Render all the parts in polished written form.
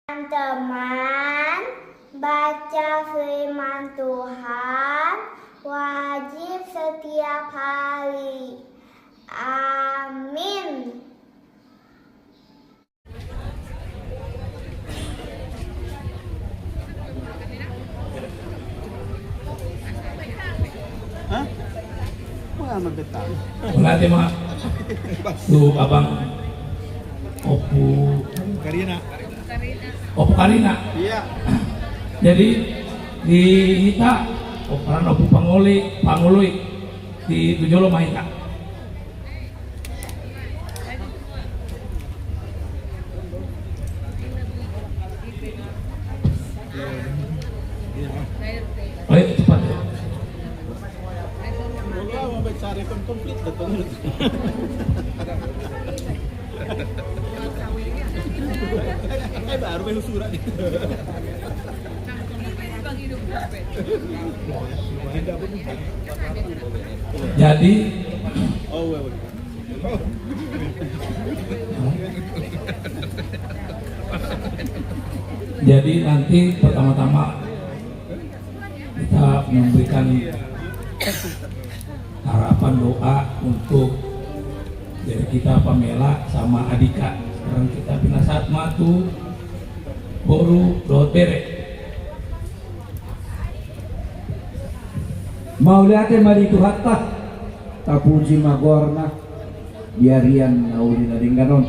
Teman-teman, baca firman Tuhan wajib setiap hari. Amin. Hah? Pengalaman betah. Berarti mak tuh abang Opu Karina. Karina. Iya. Jadi di Hita peran Opu Pangului di Tujolo Mahita. Ayo cepat. Wala mo ba cari complete betul. Baru baru surat. Jadi Jadi nanti pertama-tama kita memberikan harapan doa untuk jadi kita Pamela sama Adika. Sekarang kita binasat matu boru dot bere. Mau lihatnya mari itu hatta tapuji magorna biarian nauli na dingganon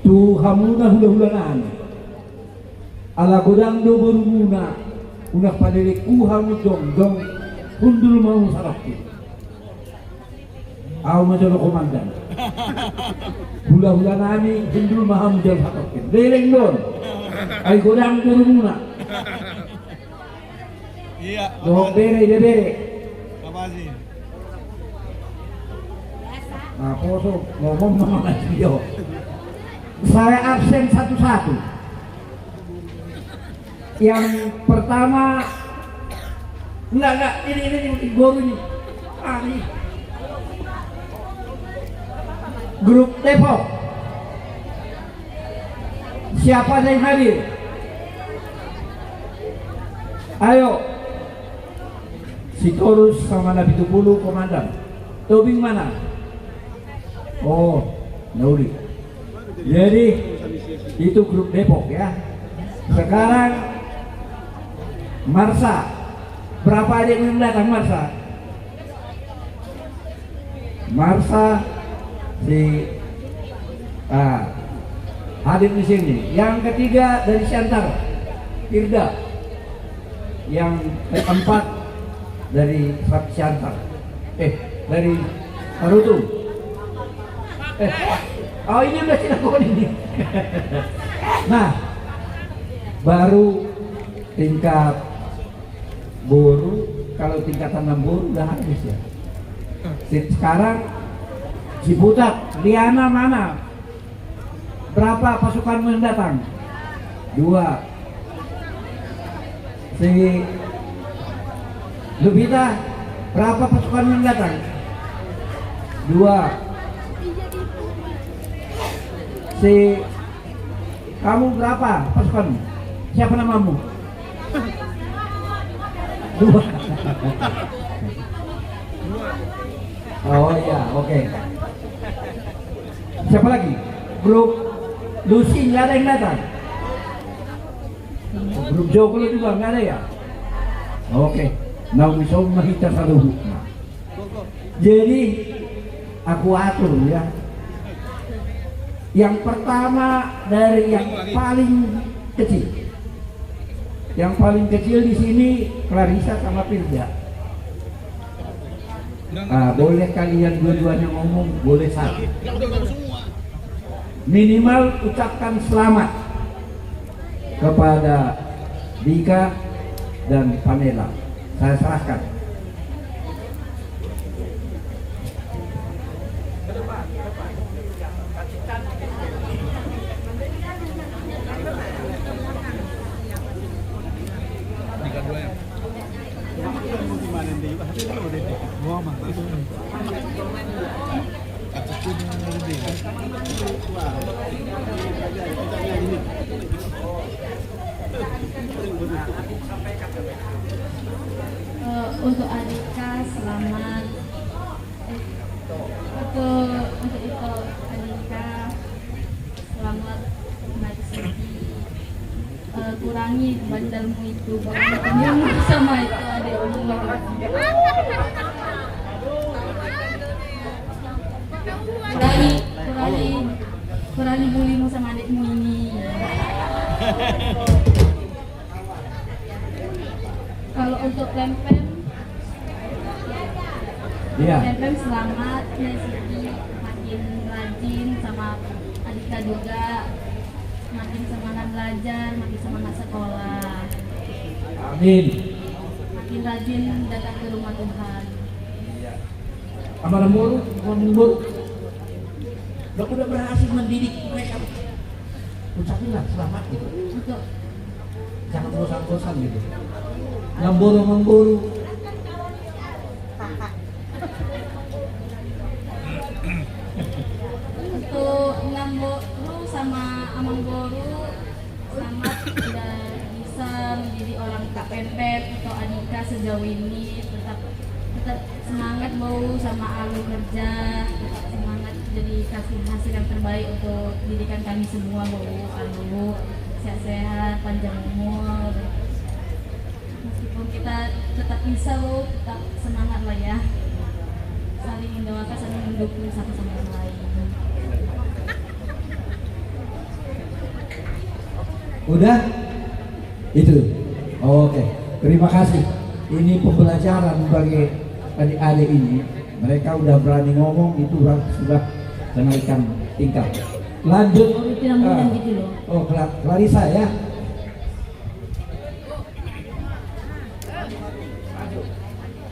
tu hamuna hula-hulanaan ala godang do borumuna unak padere kuhamu dong hundul mau sarapti aw majono komandan hula-hulanani hundul maham jal sarapti dereng don ay godang borumuna. Iya. Doh bere. Apa sih? Nah, foto ngomong sama video. Saya absen satu-satu. Yang pertama, enggak, ini baru ini. Ini. Grup Depok. Siapa yang hadir? Ayo. Si Torus sama Nabi Tupulu komandan. Tobing mana? Oh, Nauri. Jadi itu grup Depok ya. Sekarang Marsa. Berapa adik yang datang Marsa? Marsa si hadir di sini. Yang ketiga dari Siantar, Firda. Yang keempat dari Siantar. Dari Tarutung. Oh ini udah Cirebon ini. Nah, baru tingkat boru, kalau tingkatan 6 boru udah habis ya. Sekarang Ciputat, Liana mana? Berapa pasukanmu yang datang? 2. Si Lubita, berapa pasukanmu yang datang? 2. Si kamu berapa pasukan? Siapa namamu? 2. Oh iya, oke. Siapa lagi? Grup Lucy nggak ada yang datang. Grup Joko juga nggak ada ya? Oke. Nah, bisa mahita saluhu. Jadi aku atur ya. Yang pertama dari yang paling kecil. Yang paling kecil di sini Clarissa sama Firda. Boleh kalian dua-duanya ngomong, boleh satu. Minimal ucapkan selamat kepada Dika dan Pamela. Saya serahkan. kurangi bandalmu itu, kamu sama itu adikmu. Kurangi bulimu sama adikmu ini. Kalau untuk Pempem, Iya. Pempem selamat ya Siti, makin rajin sama Adika juga, makin semangat belajar, makin semangat sekolah, Amin. makin rajin datang ke rumah Tuhan. Amal Muru, udah berhasil mendidik mereka. Ucapinlah selamat gitu. Untuk Jangan bosan-bosan gitu. Memburu. Untuk Ngamboro sama Amangboru selamat sudah bisa menjadi orang Pempem atau Adika sejauh ini, tetap semangat mau sama Alu kerja, tetap semangat jadi kasih hasil yang terbaik untuk pendidikan kami semua. Mau Alu sehat-sehat, panjang umur, meskipun kita tetap bisa tetap semangat lah ya, saling mendoakan, saling mendukung satu sama lain. Udah? Itu. Oke. Terima kasih. Ini pembelajaran bagi adik-adik ini. Mereka udah berani ngomong, itu sudah kenaikan tingkat. Lanjut. Oh, itu yang mudah gitu loh. Oh, Clarissa ya.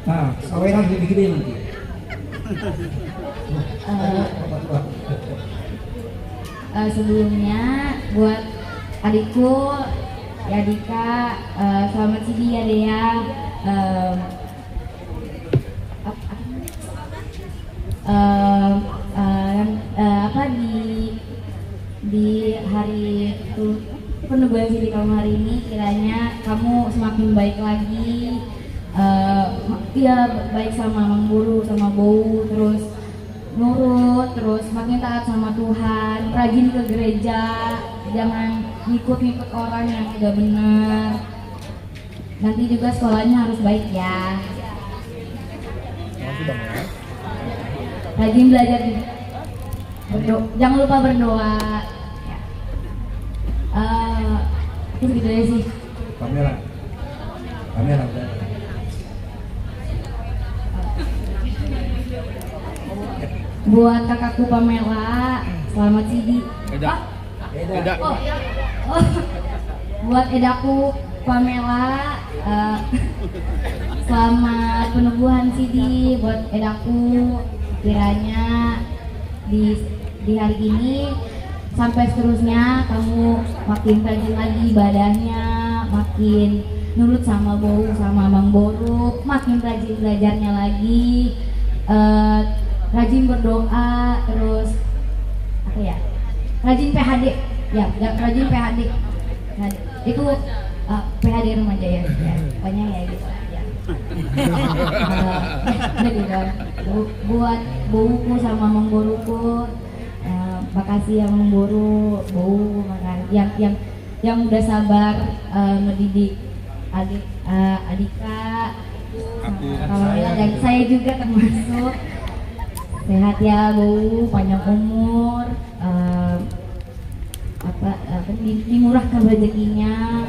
Nah, saweran gede-gede nanti. Sebelumnya buat adikku ya Dika, selamat Sidi ya Dea, di hari peneguhan Sidi kamu hari ini, kiranya kamu semakin baik lagi, ya baik sama Mang Guru, sama Bowu, terus nurut, terus makin taat sama Tuhan, rajin ke gereja, jangan ngikut-ngikut orang yang tidak benar. Nanti juga sekolahnya harus baik ya. Rajin belajar, jangan lupa berdoa. Itu gitu aja sih. Kamera. Buat kakakku Pamela, selamat Sidi. Eda. Oh. Buat edaku Pamela, selamat peneguhan Sidi. Buat edaku, kiranya di hari ini sampai seterusnya kamu makin rajin lagi ibadahnya, makin nurut sama Bowu sama Mang Boru, makin rajin belajarnya lagi, rajin berdoa, terus apa ya, rajin PHD ya, rajin PHD. Nah, itu PHD remaja ya, pokoknya ya gitu ya. Jadi buat Bowuku sama Mang Boruku, makasih ya Mang Boru, Bowu, yang udah sabar mendidik Adika, dan saya juga termasuk. Sehat ya Bowu, panjang umur, dimurahkan rezekinya.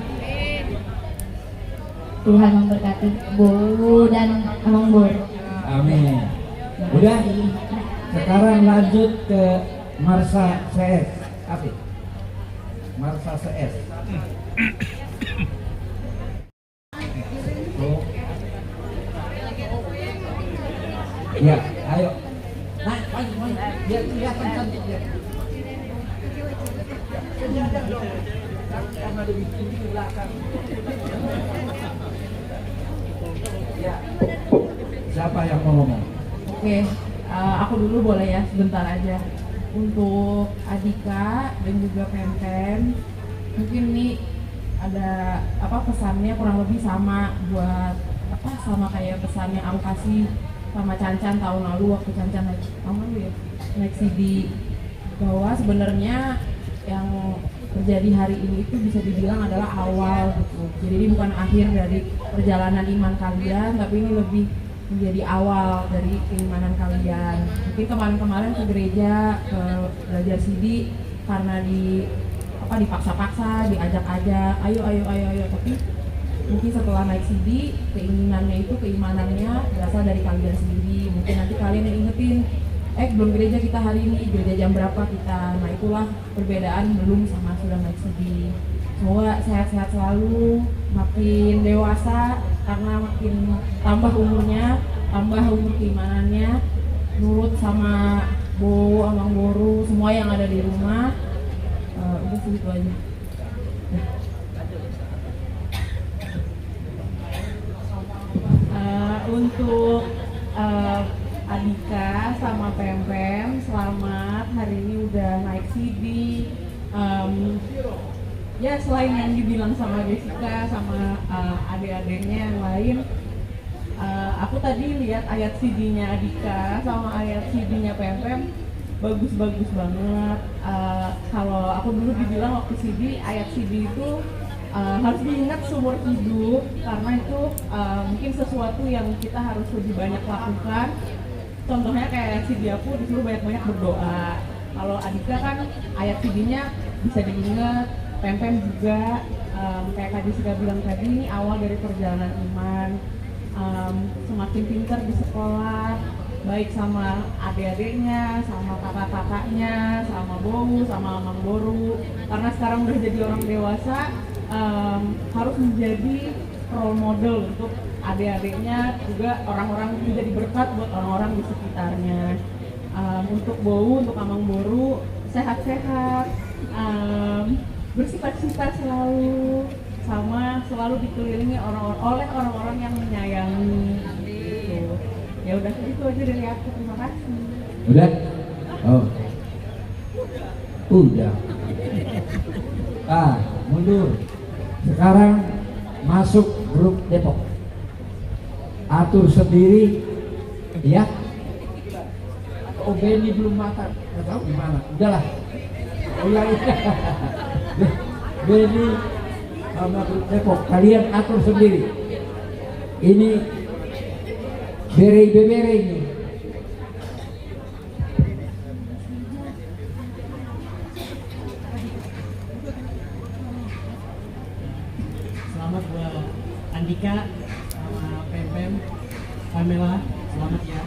Tuhan memberkati Bowu dan Mang Boru. Amin. Udah? Sekarang lanjut ke Marsa CS. Apa? Marsa CS. Oh. Ya, ayo. Naik, maju. Biar kelihatan cantik ya. Karena lebih tinggi di belakang. Ya. Siapa yang mau ngomong? Oke, aku dulu boleh ya, sebentar aja. Untuk Adika dan juga Pempem, mungkin nih ada pesannya kurang lebih sama buat sama kayak pesan yang aku kasih sama Cancan tahun lalu waktu Cancan naik CD, bahwa sebenarnya yang terjadi hari ini itu bisa dibilang adalah awal gitu. Jadi ini bukan akhir dari perjalanan iman kalian, tapi ini lebih menjadi awal dari keimanan kalian. Mungkin kemarin-kemarin ke gereja, ke belajar CD karena dipaksa-paksa, diajak-ajak, ayo, tapi mungkin setelah naik CD, keinginannya itu, keimanannya berasal dari kalian sendiri. Mungkin nanti kalian yang ingetin, belum gereja kita hari ini, gereja jam berapa kita. Nah itulah perbedaan belum sama sudah naik CD. Semoga sehat-sehat selalu, makin dewasa karena makin tambah umurnya, tambah umur keimanannya, nurut sama Amang Boru, semua yang ada di rumah. Udah segitu aja. Untuk Adika sama Pempem, selamat, hari ini udah naik CD. Ya selain yang dibilang sama Jessica sama adik-adiknya yang lain, aku tadi lihat ayat CD-nya Adika sama ayat CD-nya Pempem bagus-bagus banget. Kalau aku dulu dibilang waktu CD, ayat CD itu harus diingat seumur hidup karena itu mungkin sesuatu yang kita harus lebih banyak lakukan. Contohnya kayak CD aku disuruh banyak-banyak berdoa. Kalau Adika kan ayat CD-nya bisa diingat, Pempem juga kayak Kak Jessica bilang tadi, ini awal dari perjalanan iman. Semakin pintar di sekolah, baik sama adik-adiknya, sama kakak-kakaknya, sama Bowu, sama Amang Boru. Karena sekarang udah jadi orang dewasa, harus menjadi role model untuk adik-adiknya, juga orang-orang menjadi berkat buat orang-orang di sekitarnya. Untuk Bowu, untuk Amang Boru, sehat-sehat, bersifat-sifat selalu, sama selalu dikelilingi oleh orang-orang yang menyayangi. Gitu. Ya udah, itu aja dari aku. Terima kasih. Udah? Oh. Udah. Mundur. Sekarang masuk grup Depok. Atur sendiri, ya. Oh, Benny belum makan. Nggak tahu gimana. Udahlah. Oh ya. Benny sama grup Depok, kalian atur sendiri. Ini bere ini. Selamat buat Andika sama Pempem, Pamela, selamat ya.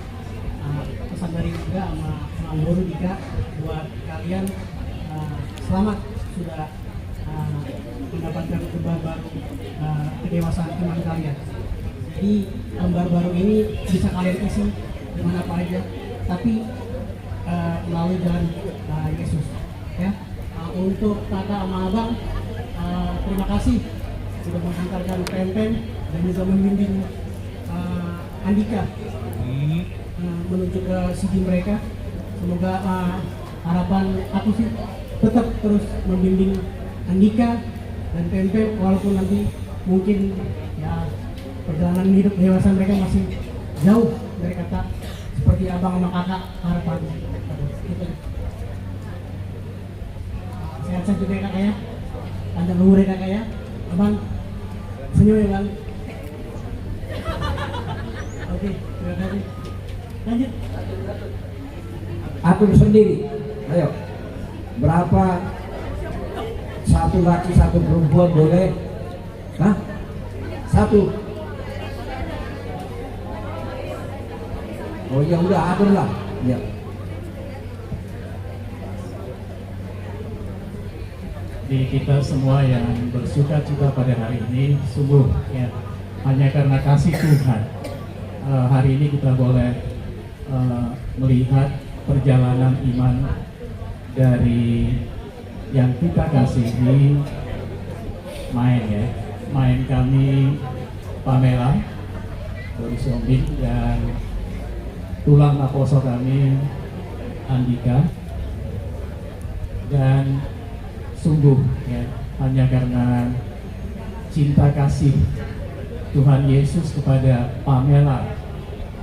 Pesan dari juga sama Amang Boru Dika buat kalian, selamat sudah mendapatkan lembar baru kedewasaan iman kalian. Jadi lembar baru ini bisa kalian isi dimana apa aja, tapi melalui jalan Yesus. Ya, untuk kakak sama abang, terima kasih sudah mengantarkan Pempem dan juga membimbing Andika menuju ke CD mereka. Semoga harapan aku sih tetap terus membimbing Andika dan Pempem, walaupun nanti mungkin ya perjalanan hidup dewasa mereka masih jauh dari kata seperti abang sama kakak harapan. Gitu. Sehat-sehat juga ya kakak ya, panjang umur ya kakak ya. Abang senyum ya bang. Oke, terima kasih. Lanjut. Atur sendiri. Ayo. Berapa? Satu laki, satu perempuan boleh? Hah? Satu. Oh ya udah, atur lah. Ya. Di kita semua yang bersuka cita pada hari ini, sungguh ya hanya karena kasih Tuhan hari ini kita boleh melihat perjalanan iman dari yang kita kasihi main kami Pamela Boris Yombing dan tulang aposo kami Andika, dan sungguh ya hanya karena cinta kasih Tuhan Yesus kepada Pamela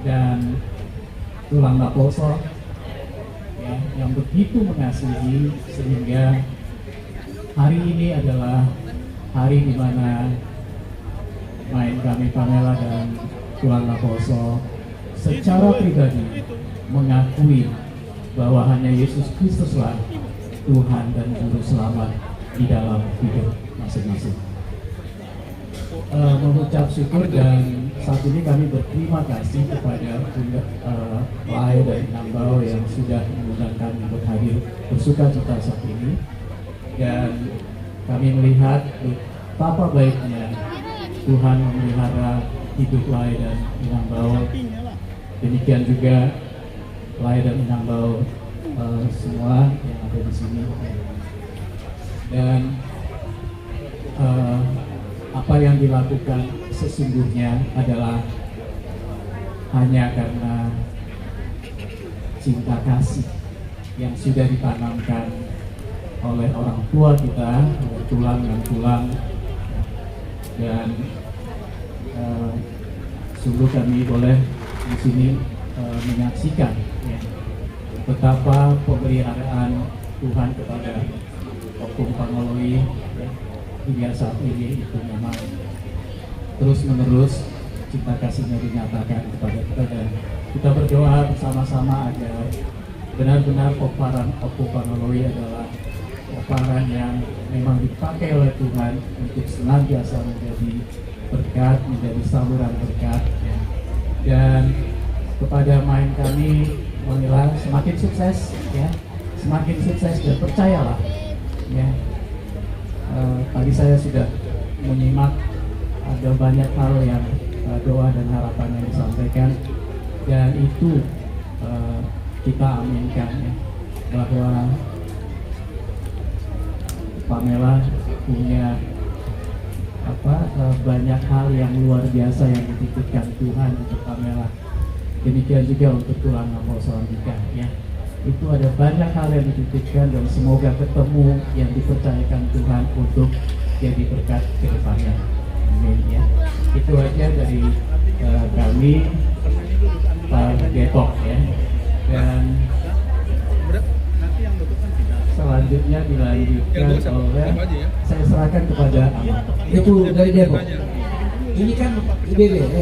dan tulang aposo ya, yang begitu mengasihi sehingga hari ini adalah hari di mana main kami Pamela dan Tuan Laposo secara pribadi mengakui bahwa hanya Yesus Kristuslah Tuhan dan Juru Selamat di dalam hidup masing-masing. Mengucap syukur, dan saat ini kami berterima kasih kepada Lai dan Nambau yang sudah mengundangkan untuk hadir bersuka cita saat ini, dan kami melihat betapa baiknya Tuhan memelihara hidup Lai dan Nambau. Demikian juga Lai dan Nambau semua yang ada di sini, dan apa yang dilakukan sesungguhnya adalah hanya karena cinta kasih yang sudah ditanamkan oleh orang tua kita, oleh tulang dan tulang, dan sungguh kami boleh di sini menyaksikan ya, betapa pemeliharaan Tuhan kepada Opung Pangoloi ya, hingga saat ini itu memang terus menerus cinta kasihnya dinyatakan kepada kita, dan kita berdoa bersama-sama agar benar-benar omparan Opung Pangoloi adalah omparan yang memang dipakai oleh Tuhan untuk senantiasa menjadi berkat, menjadi saluran berkat ya. Dan kepada main kami Pamela semakin sukses ya, semakin sukses, dan percayalah ya. Tadi saya sudah menyimak ada banyak hal yang doa dan harapan yang disampaikan, dan itu kita aminkan ya, bahwa Pamela punya banyak hal yang luar biasa yang dititipkan Tuhan untuk Pamela. Demikian juga untuk Tulang Laposo Andika ya. Itu ada banyak hal yang dititipkan, dan semoga ketemu yang dipercayakan Tuhan untuk jadi berkat ke depannya. Amin ya. Itu aja dari kami Depok ya. Dan selanjutnya dilanjutkan oleh, saya serahkan kepada Ahmad. Itu dari Depok. Ini kan IBB.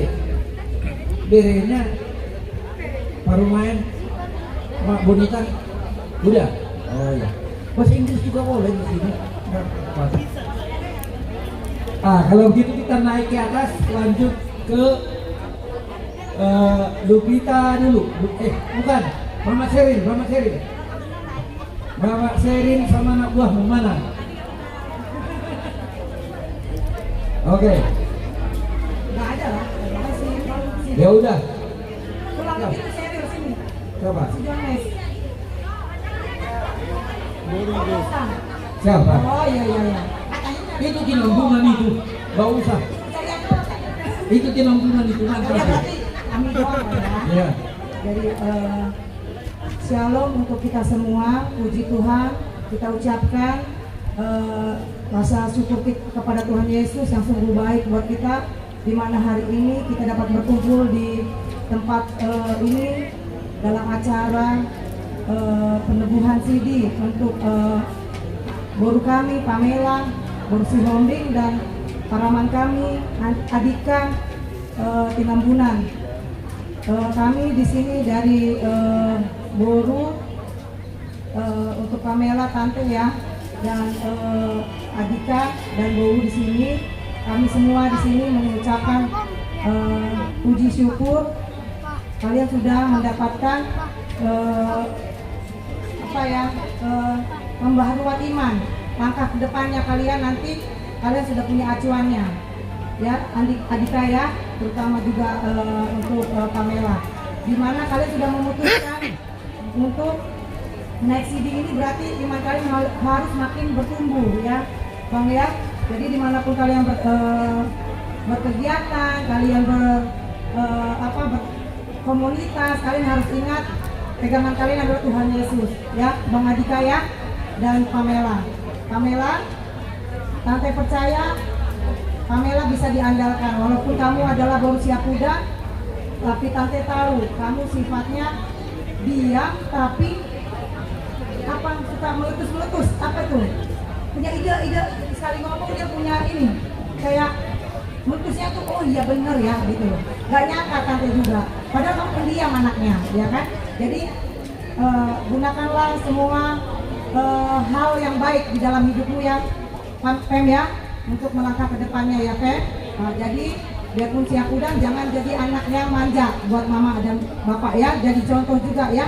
BR-nya baru main Mak Bonita udah. Oh ya. Bahasa Inggris juga boleh di sini. Kalau gitu kita naik ke atas, lanjut ke Lupita dulu. Bukan. Mama Sherin. Mama Sherin sama anak buahmu mana? Oke. Nggak ada lah. Ya udah. Pulang ke kita serius sini. Coba. Si Jones. Siapa? Oh iya. Itu kinambungan itu. Gak usah. Itu kinambungan itu nanti. Ya berarti kami doa ya. Ya. Jadi shalom untuk kita semua. Puji Tuhan. Kita ucapkan rasa syukur kepada Tuhan Yesus yang sungguh baik buat kita, di mana hari ini kita dapat berkumpul di tempat ini dalam acara penebuhan CD untuk boru kami Pamela, boru si Honding, dan paraman kami Adika Tinambunan. Kami di sini dari boru untuk Pamela tante ya, dan Adika dan boru di sini. Kami semua di sini mengucapkan puji syukur kalian sudah mendapatkan pembaharuan iman. Langkah kedepannya kalian nanti kalian sudah punya acuannya ya, Adika ya, terutama juga untuk Pamela, dimana kalian sudah memutuskan untuk naik CD ini, berarti iman kalian harus makin bertumbuh ya Bang ya. Jadi dimanapun kalian berkegiatan, kalian berkomunitas, kalian harus ingat pegangan kalian adalah Tuhan Yesus ya, Bang Adika ya, dan Pamela, tante percaya Pamela bisa diandalkan, walaupun kamu adalah baru siap muda, tapi tante tahu kamu sifatnya diam, tapi suka meletus, apa tuh? punya ide sekali ngomong dia punya ini kayak mutusnya tuh oh iya bener ya gitu loh. Gak nyangka tante juga. Padahal kamu pendiam anaknya, ya kan? Jadi gunakanlah semua hal yang baik di dalam hidupmu ya, Pem ya, untuk melangkah ke depannya ya Pem. Jadi biarpun siap udang jangan jadi anak yang manja buat mama dan bapak ya. Jadi contoh juga ya,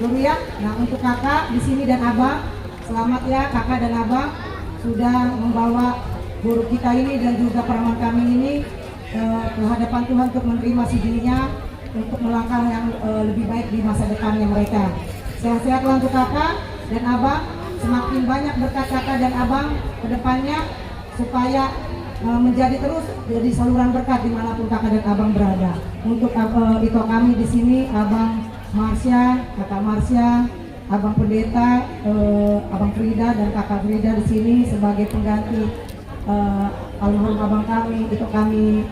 Guru ya. Nah untuk kakak di sini dan abang, selamat ya kakak dan abang sudah membawa guru kita ini dan juga peramal kami ini ke hadapan Tuhan untuk menerima si dirinya untuk melangkah yang lebih baik di masa depannya mereka. Sehat-sehatlah untuk kakak dan abang, semakin banyak berkat kakak dan abang ke depannya supaya menjadi terus jadi saluran berkat dimanapun kakak dan abang berada. Untuk itu kami di sini abang Marsya, kakak Marsya, abang pendeta, abang Frida dan kakak Frida di sini sebagai pengganti almarhum abang kami, itu kami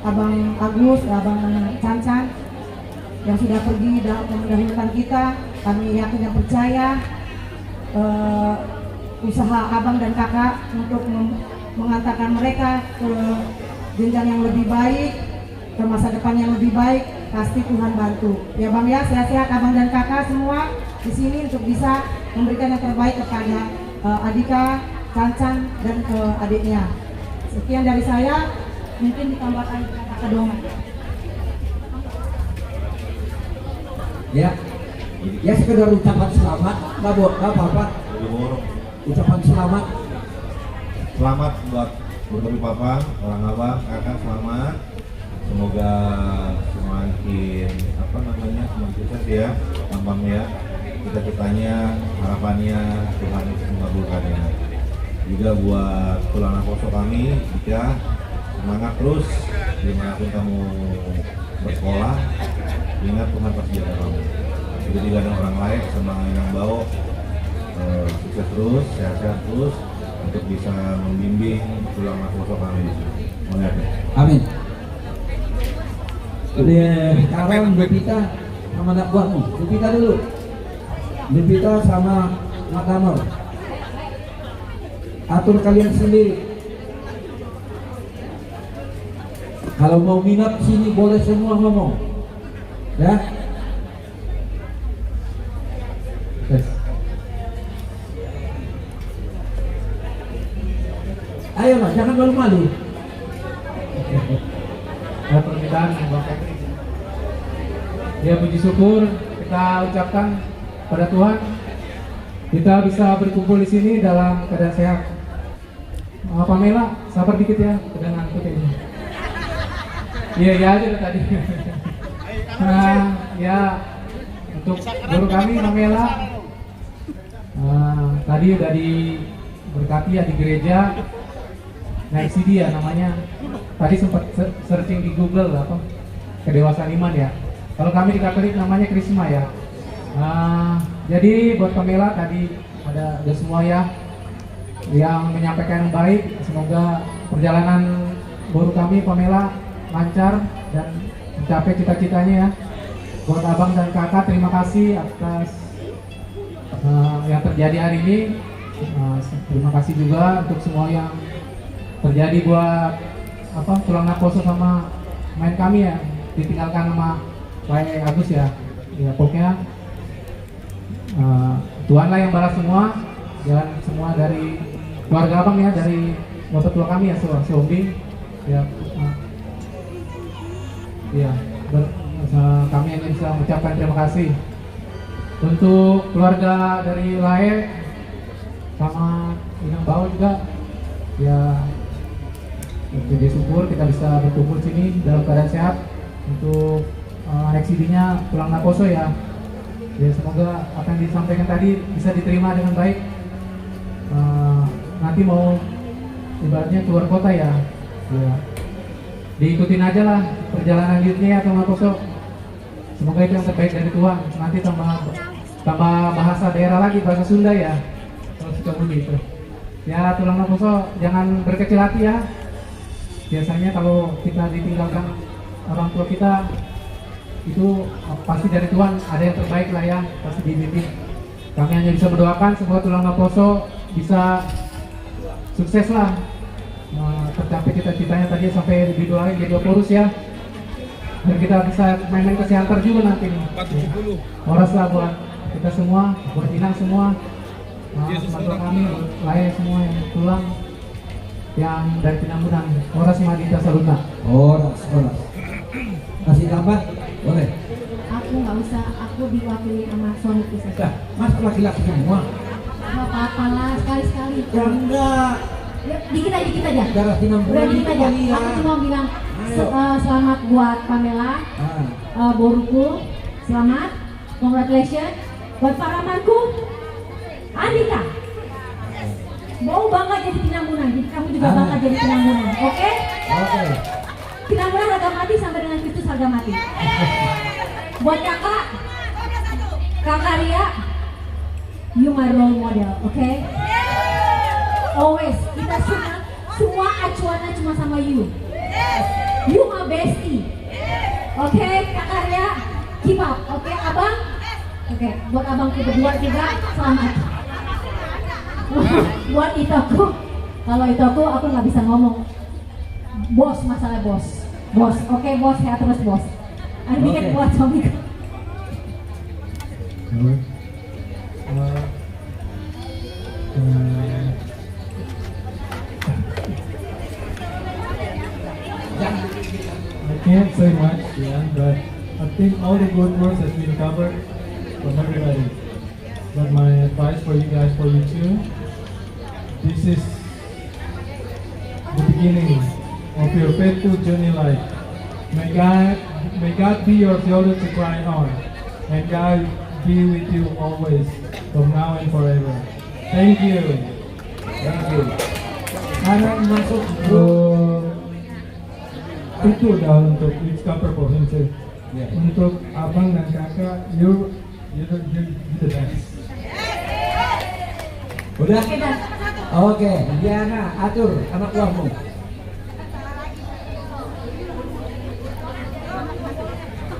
abang Agus, abang Cancan yang sudah pergi dalam mendahulukan kita. Kami yakin dan percaya usaha abang dan kakak untuk mengantarkan mereka ke jenjang yang lebih baik, ke masa depan yang lebih baik, pasti Tuhan bantu. Ya bang ya, sehat-sehat abang dan kakak semua di sini untuk bisa memberikan yang terbaik kepada Adika, Cancan dan ke adiknya. Sekian dari saya, mungkin ditambahkan kakak dong. Ya, ya sekedar ucapan selamat, nggak apa-apa. Ucapan selamat. Selamat buat Bapak Papa, orang abang, kakak selamat. Semoga semakin semakin sukses ya, tampangnya, cita-citanya, harapannya Tuhan mengabulkannya. Juga buat tulang poso kami, Dika, semangat terus dimanapun kamu bersekolah. Ingat Tuhan pasti ada kamu. Jadi tidak ada orang lain sama yang bawa. Sukses terus, sehat-sehat terus untuk bisa membimbing tulang poso kami di sini. Amin. Jadi sekarang Bepita sama anak buahmu. Bepita dulu. Bepita sama Makanor. Atur kalian sendiri. Kalau mau minat sini boleh semua ngomong. Ya. Yes. Ayo mas, jangan malu-malu. Permintaan Bapak ya, puji syukur kita ucapkan pada Tuhan kita bisa berkumpul di sini dalam keadaan sehat. Pamela, sabar dikit ya, udah ngantuk ini. Iya aja tadi. Nah, ya untuk guru kami Pamela tadi udah diberkati ya di gereja. Nah, CD ya namanya. Tadi sempat searching di Google apa kedewasaan iman ya. Kalau kami di Katolik namanya Krisma ya. Jadi buat Pamela tadi ada semua ya yang menyampaikan yang baik. Semoga perjalanan guru kami Pamela lancar dan mencapai cita-citanya ya. Buat abang dan kakak terima kasih atas yang terjadi hari ini. Terima kasih juga untuk semua yang terjadi buat tulang nakoso sama main kami ya, ditinggalkan sama Pak Agus ya. Ya pokoknya Tuhan lah yang balas semua, dan semua dari keluarga abang ya, dari bapak tua kami ya, Sombing ya. Kami hanya bisa mengucapkan terima kasih untuk keluarga dari Lae sama Inang Bau juga ya. Puji syukur kita bisa berkumpul sini dalam keadaan sehat untuk CD-nya Tulang Nakoso ya. Ya semoga apa yang disampaikan tadi bisa diterima dengan baik. Nanti mau ibaratnya keluar kota ya. Diikutin aja lah perjalanan hidupnya ya Tulang Nakoso. Semoga itu yang terbaik dari Tuhan. Nanti tambah bahasa daerah lagi, bahasa Sunda ya. Kalau suka begitu. Ya Tulang Nakoso jangan berkecil hati ya. Biasanya kalau kita ditinggalkan orang tua kita itu pasti dari Tuhan ada yang terbaik lah ya, pasti dibimbing. Kami hanya bisa mendoakan semoga Tulang Naposo bisa sukses lah, tercapai cita-citanya tadi sampai didoain jadi Porus ya. Dan kita bisa main-main ke Siantar juga nanti nih. 470. Horas lah buat kita semua, buat Inang semua, teman-teman kami, lain semua yang Tulang, yang dari Penambunan. Horas Madita Saluna. Horas. Kasih tambah, boleh. Aku nggak usah, aku diwakili sama suamiku saja. Dah, mas laki-laki semua. Nggak apa-apa lah, sekali-sekali. Ya enggak. Ya, dikit aja. Darah Tinambunan Udah dikit aja. iya. Aku cuma bilang selamat buat Pamela, Boruku, selamat, congratulations. Buat paramanku, Andika. Mau bangga jadi Tinambunan, jadi kamu juga bangga jadi Tinambunan, oke? Oke. Tinambunan harga mati sampai dengan Kristus harga mati. Buat kakak Ria, you my role model, oke? Always, kita semua acuannya cuma sama you. You my bestie, oke? Kakak Ria, keep up, oke? Abang, oke? Buat abangku berdua juga, selamat. Buat Itoku, kalau Itoku aku nggak bisa ngomong. Bos, masalah bos, oke bos, ya terus bos. Andika buat suamiku. I can't say much, yeah, but I think all the good words has been covered from everybody. But my advice for you guys, for you too, this is the beginning of your faithful journey life. May God be your shoulder to cry on, and God be with you always, from now and forever. Thank you. Sekarang masuk Itu udah untuk it's cover for him too. Yeah. Untuk abang dan kakak, you're the best. Udah? Oke, Diana, atur anak buahmu.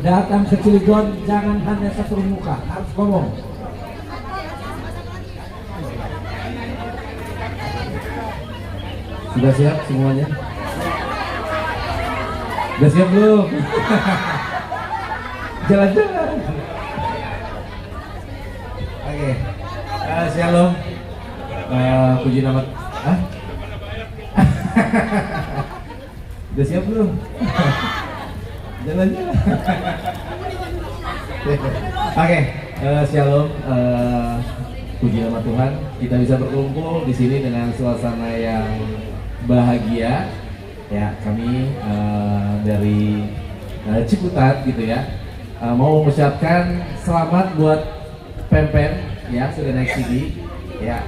Datang ke Cilegon, jangan hanya satu muka, harus ngomong. Sudah siap semuanya? Sudah siap belum? Jalan-jalan. Oke. Shalom. Puji nama. Udah siap belum? Jalan-jalan. Oke. Shalom. Puji nama Tuhan. Kita bisa berkumpul di sini dengan suasana yang bahagia. Ya, kami dari Ciputat gitu ya, mau mengucapkan selamat buat Pempen ya, sudah naik CD ya.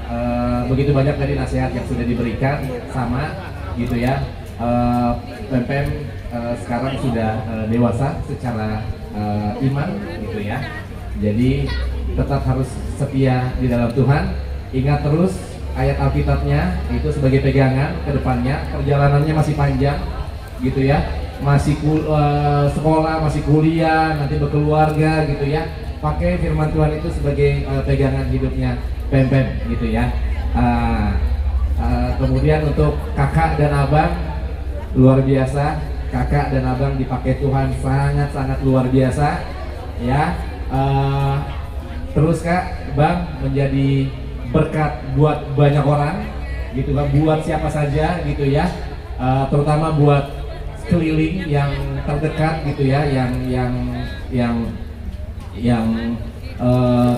Begitu banyak dari nasihat yang sudah diberikan sama gitu ya. Pempen sekarang sudah dewasa secara iman gitu ya, jadi tetap harus setia di dalam Tuhan. Ingat terus ayat Alkitabnya itu sebagai pegangan ke depannya. Perjalanannya masih panjang gitu ya, masih sekolah, masih kuliah, nanti berkeluarga gitu ya. Pakai firman Tuhan itu sebagai pegangan hidupnya Pem-Pem gitu ya. Kemudian untuk kakak dan abang, luar biasa. Kakak dan abang dipakai Tuhan sangat-sangat luar biasa ya. Terus kak, bang menjadi berkat buat banyak orang gitu kan, buat siapa saja gitu ya, terutama buat sekeliling yang terdekat gitu ya, yang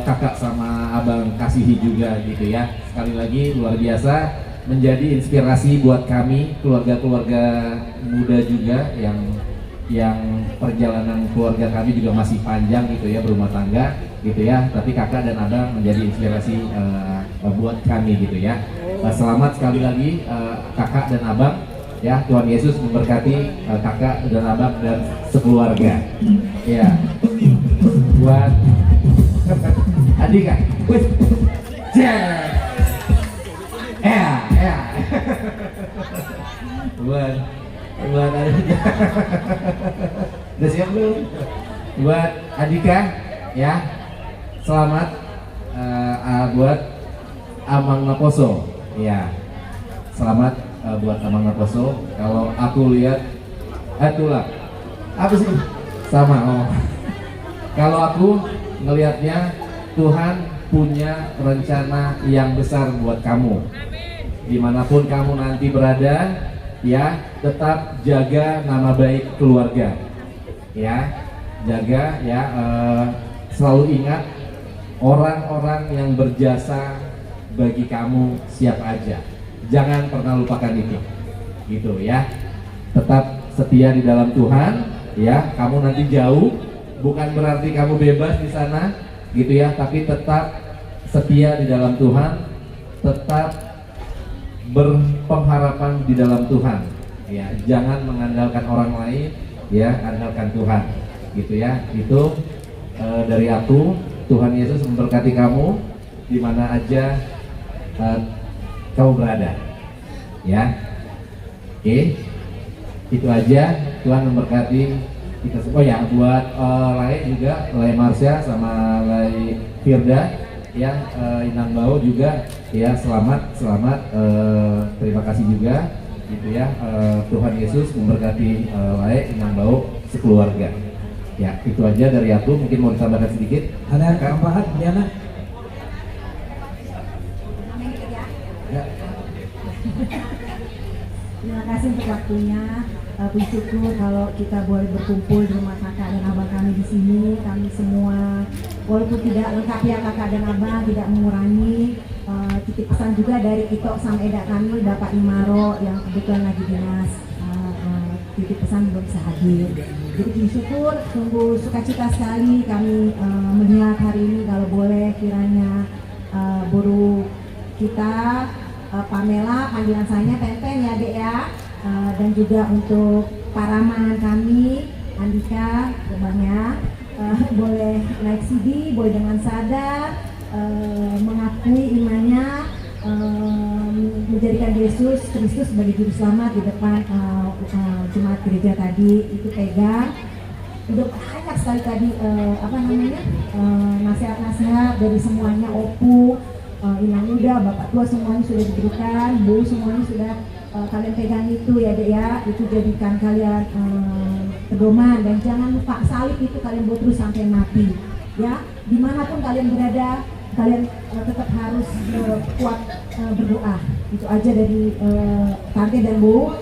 kakak sama abang kasihi juga gitu ya. Sekali lagi luar biasa, menjadi inspirasi buat kami keluarga-keluarga muda juga yang perjalanan keluarga kami juga masih panjang gitu ya, berumah tangga gitu ya, tapi kakak dan abang menjadi inspirasi buat kami gitu ya. Selamat sekali lagi kakak dan abang ya. Tuhan Yesus memberkati kakak dan abang dan sekeluarga ya. Buat Andika, buat Andika. Udah siap belum? Buat Andika ya, selamat buat Amang Naposo. Ya, selamat buat Amang Naposo. Kalau aku lihat, itulah apa sih sama. Oh. Kalau aku ngelihatnya Tuhan punya rencana yang besar buat kamu. Dimanapun kamu nanti berada, ya tetap jaga nama baik keluarga. Ya, jaga ya. Selalu ingat orang-orang yang berjasa bagi kamu siapa aja. Jangan pernah lupakan itu, gitu ya. Tetap setia di dalam Tuhan, ya. Kamu nanti jauh, bukan berarti kamu bebas di sana, gitu ya. Tapi tetap setia di dalam Tuhan, tetap berpengharapan di dalam Tuhan, ya. Jangan mengandalkan orang lain, ya. Andalkan Tuhan, gitu ya. Itu dari aku. Tuhan Yesus memberkati kamu di mana aja kamu berada, ya. Oke, itu aja. Tuhan memberkati kita semua. Oh ya, buat lain juga, Lai Marsha sama Lai Firda yang Inang Bau juga, ya selamat. Terima kasih juga, gitu ya. Tuhan Yesus memberkati Lai, Inang Bau, sekeluarga. Ya, itu aja dari aku. Mungkin mau ditambahkan sedikit. Ada tambahan, Diana? Ya. Terima kasih untuk waktunya. Puji syukur kalau kita boleh berkumpul di rumah kakak dan abang kami di sini. Kami semua, walaupun tidak lengkap ya kakak dan abang, tidak mengurangi. Titip pesan juga dari Ito sama Eda kami, Bapak Imaro yang kebetulan lagi dinas. Titip pesan belum bisa hadir. Jadi puji syukur, sungguh sukacita sekali kami melihat hari ini kalau boleh kiranya guru kita Pamela, panggilan saya Pen ya Dek ya, dan juga untuk paraman kami Andika, temannya boleh naik CD, boleh dengan sadar mengakui imannya, menjadikan Yesus Kristus sebagai juru selamat di depan jemaat gereja tadi. Itu pegang. Udah banyak sekali tadi nasihat-nasihat dari semuanya, Opu, Inang Muda, Bapak Tua, semuanya sudah diberikan. Bu, semuanya sudah kalian pegang itu ya Dek ya. Itu jadikan kalian pedoman, dan jangan lupa salib itu kalian buat terus sampai mati ya. Dimanapun kalian berada, kalian tetap harus kuat berdoa. Itu aja dari Tante dan Bu.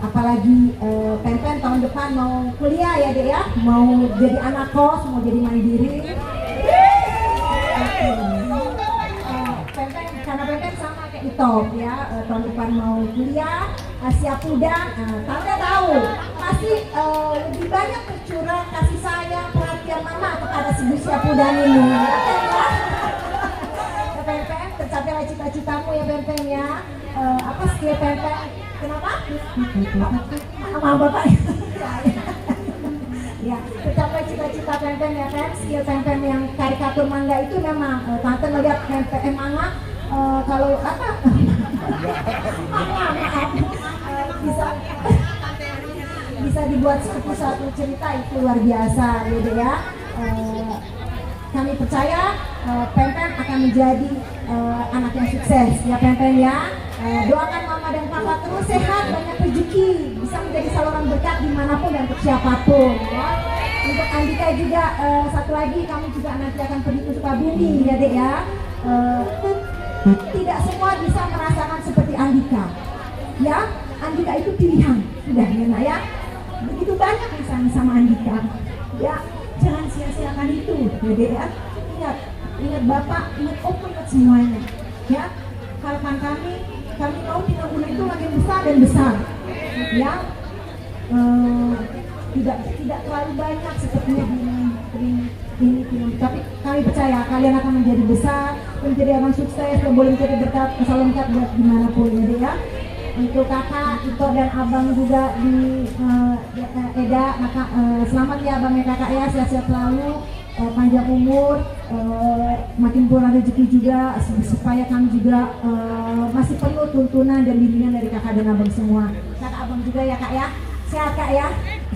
Apalagi Pen tahun depan mau kuliah ya Dek ya, mau jadi anak kos, mau jadi mandiri. Karena Pen sama kayak Itop ya, tahun depan mau kuliah, siap udang. Tante tahu pasti lebih banyak tercurah kasih sayang, perhatian mama kepada si siap udang ini. Pen, tercapailah cita-citamu ya Pen ya. Apa skill Pen? Kenapa? Sama Bapak. Ya, tercapai cita-cita Pen ya Pen. Skill Pen yang karikatur manga itu memang Tante ngeliat Pen manga kalau apa? Bisa dibuat satu cerita itu luar biasa gitu ya. Kami percaya Pen akan menjadi anak yang sukses ya Pen ya. Doakan mama dan papa terus sehat, banyak rezeki, bisa menjadi saluran berkat dimanapun dan untuk siapapun ya. Untuk Andika juga satu lagi, kami juga nanti akan pergi ke Sukabumi ya Dek ya. Tidak semua bisa merasakan seperti Andika ya. Andika itu pilihan sudah ya Nak ya. Begitu banyak misalnya sama Andika ya. Jangan sia-siakan itu ya Dek ya. Ingat Bapak, ingat Om, ingat semuanya ya. Harapan kami mau Pinanggungan itu makin besar dan besar ya. Tidak terlalu banyak sepertinya ini, tapi kami percaya kalian akan menjadi besar, menjadi orang sukses, dan boleh menjadi berkat, salam berkat buat dimanapun ya. Untuk kakak, Ito dan abang juga di Eda, maka selamat ya abang ya kakak ya, sehat-sehat selalu, panjang umur, makin pura rezeki juga, supaya kami juga masih perlu tuntunan dan bimbingan dari kakak dan abang semua. Kakak abang juga ya kak ya, sehat kak ya,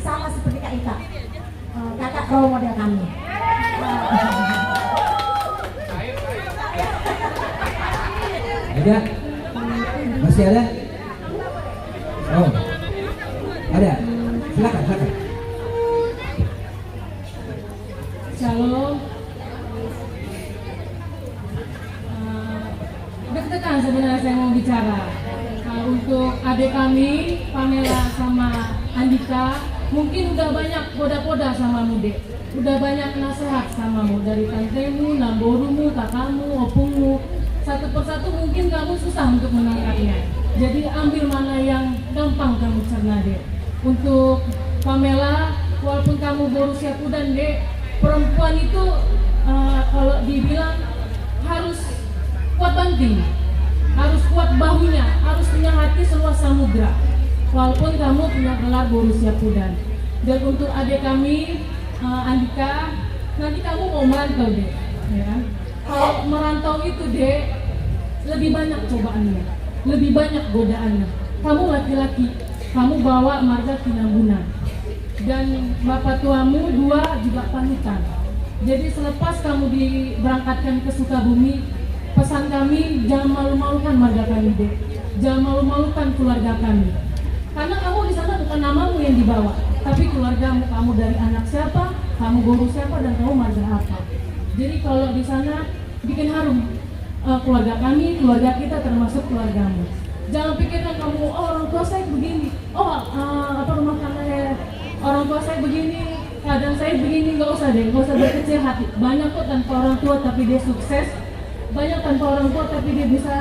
sama seperti kak Ita, kakak role model kami. Ada? Masih ada? Oh, ada. Silakan. Shalom. Deg-degan sebenarnya saya mau bicara. Untuk adik kami, Pamela sama Andika, mungkin udah banyak poda-poda sama Dek. Udah banyak nasihat samamu dari tantemu, namborumu, kakakmu, opungmu. Satu persatu mungkin kamu susah untuk menangkapnya. Jadi ambil mana yang gampang kamu cerna, Dek. Untuk Pamela, walaupun kamu baru siap udan, Dek, perempuan itu kalau dibilang harus kuat banting, harus kuat bahunya, harus punya hati seluas samudra. Walaupun kamu punya gelar baru siap udan. Dan untuk adik kami, Andika, nanti kamu mau merantau, Dek, ya kan? Kalau merantau itu, Dek, lebih banyak cobaannya, lebih banyak godaannya. Kamu laki-laki, kamu bawa marga Kinambunan, dan bapak tuamu dua juga panutan. Jadi selepas kamu diberangkatkan ke Sukabumi, pesan kami, jangan malu-malukan marga kami, Dek. Jangan malu-malukan keluarga kami. Karena kamu di sana bukan namamu yang dibawa, tapi keluargamu, kamu dari anak siapa, kamu guru siapa, dan kamu marga apa. Jadi kalau di sana bikin harum keluarga kami, keluarga kita termasuk keluargamu. Jangan pikirkan kamu, oh orang tua saya begini, rumah tangga orang tua saya begini, keadaan saya begini. Nggak usah deh, nggak usah berkecil hati. Banyak kok tanpa orang tua tapi dia sukses, banyak tanpa orang tua tapi dia bisa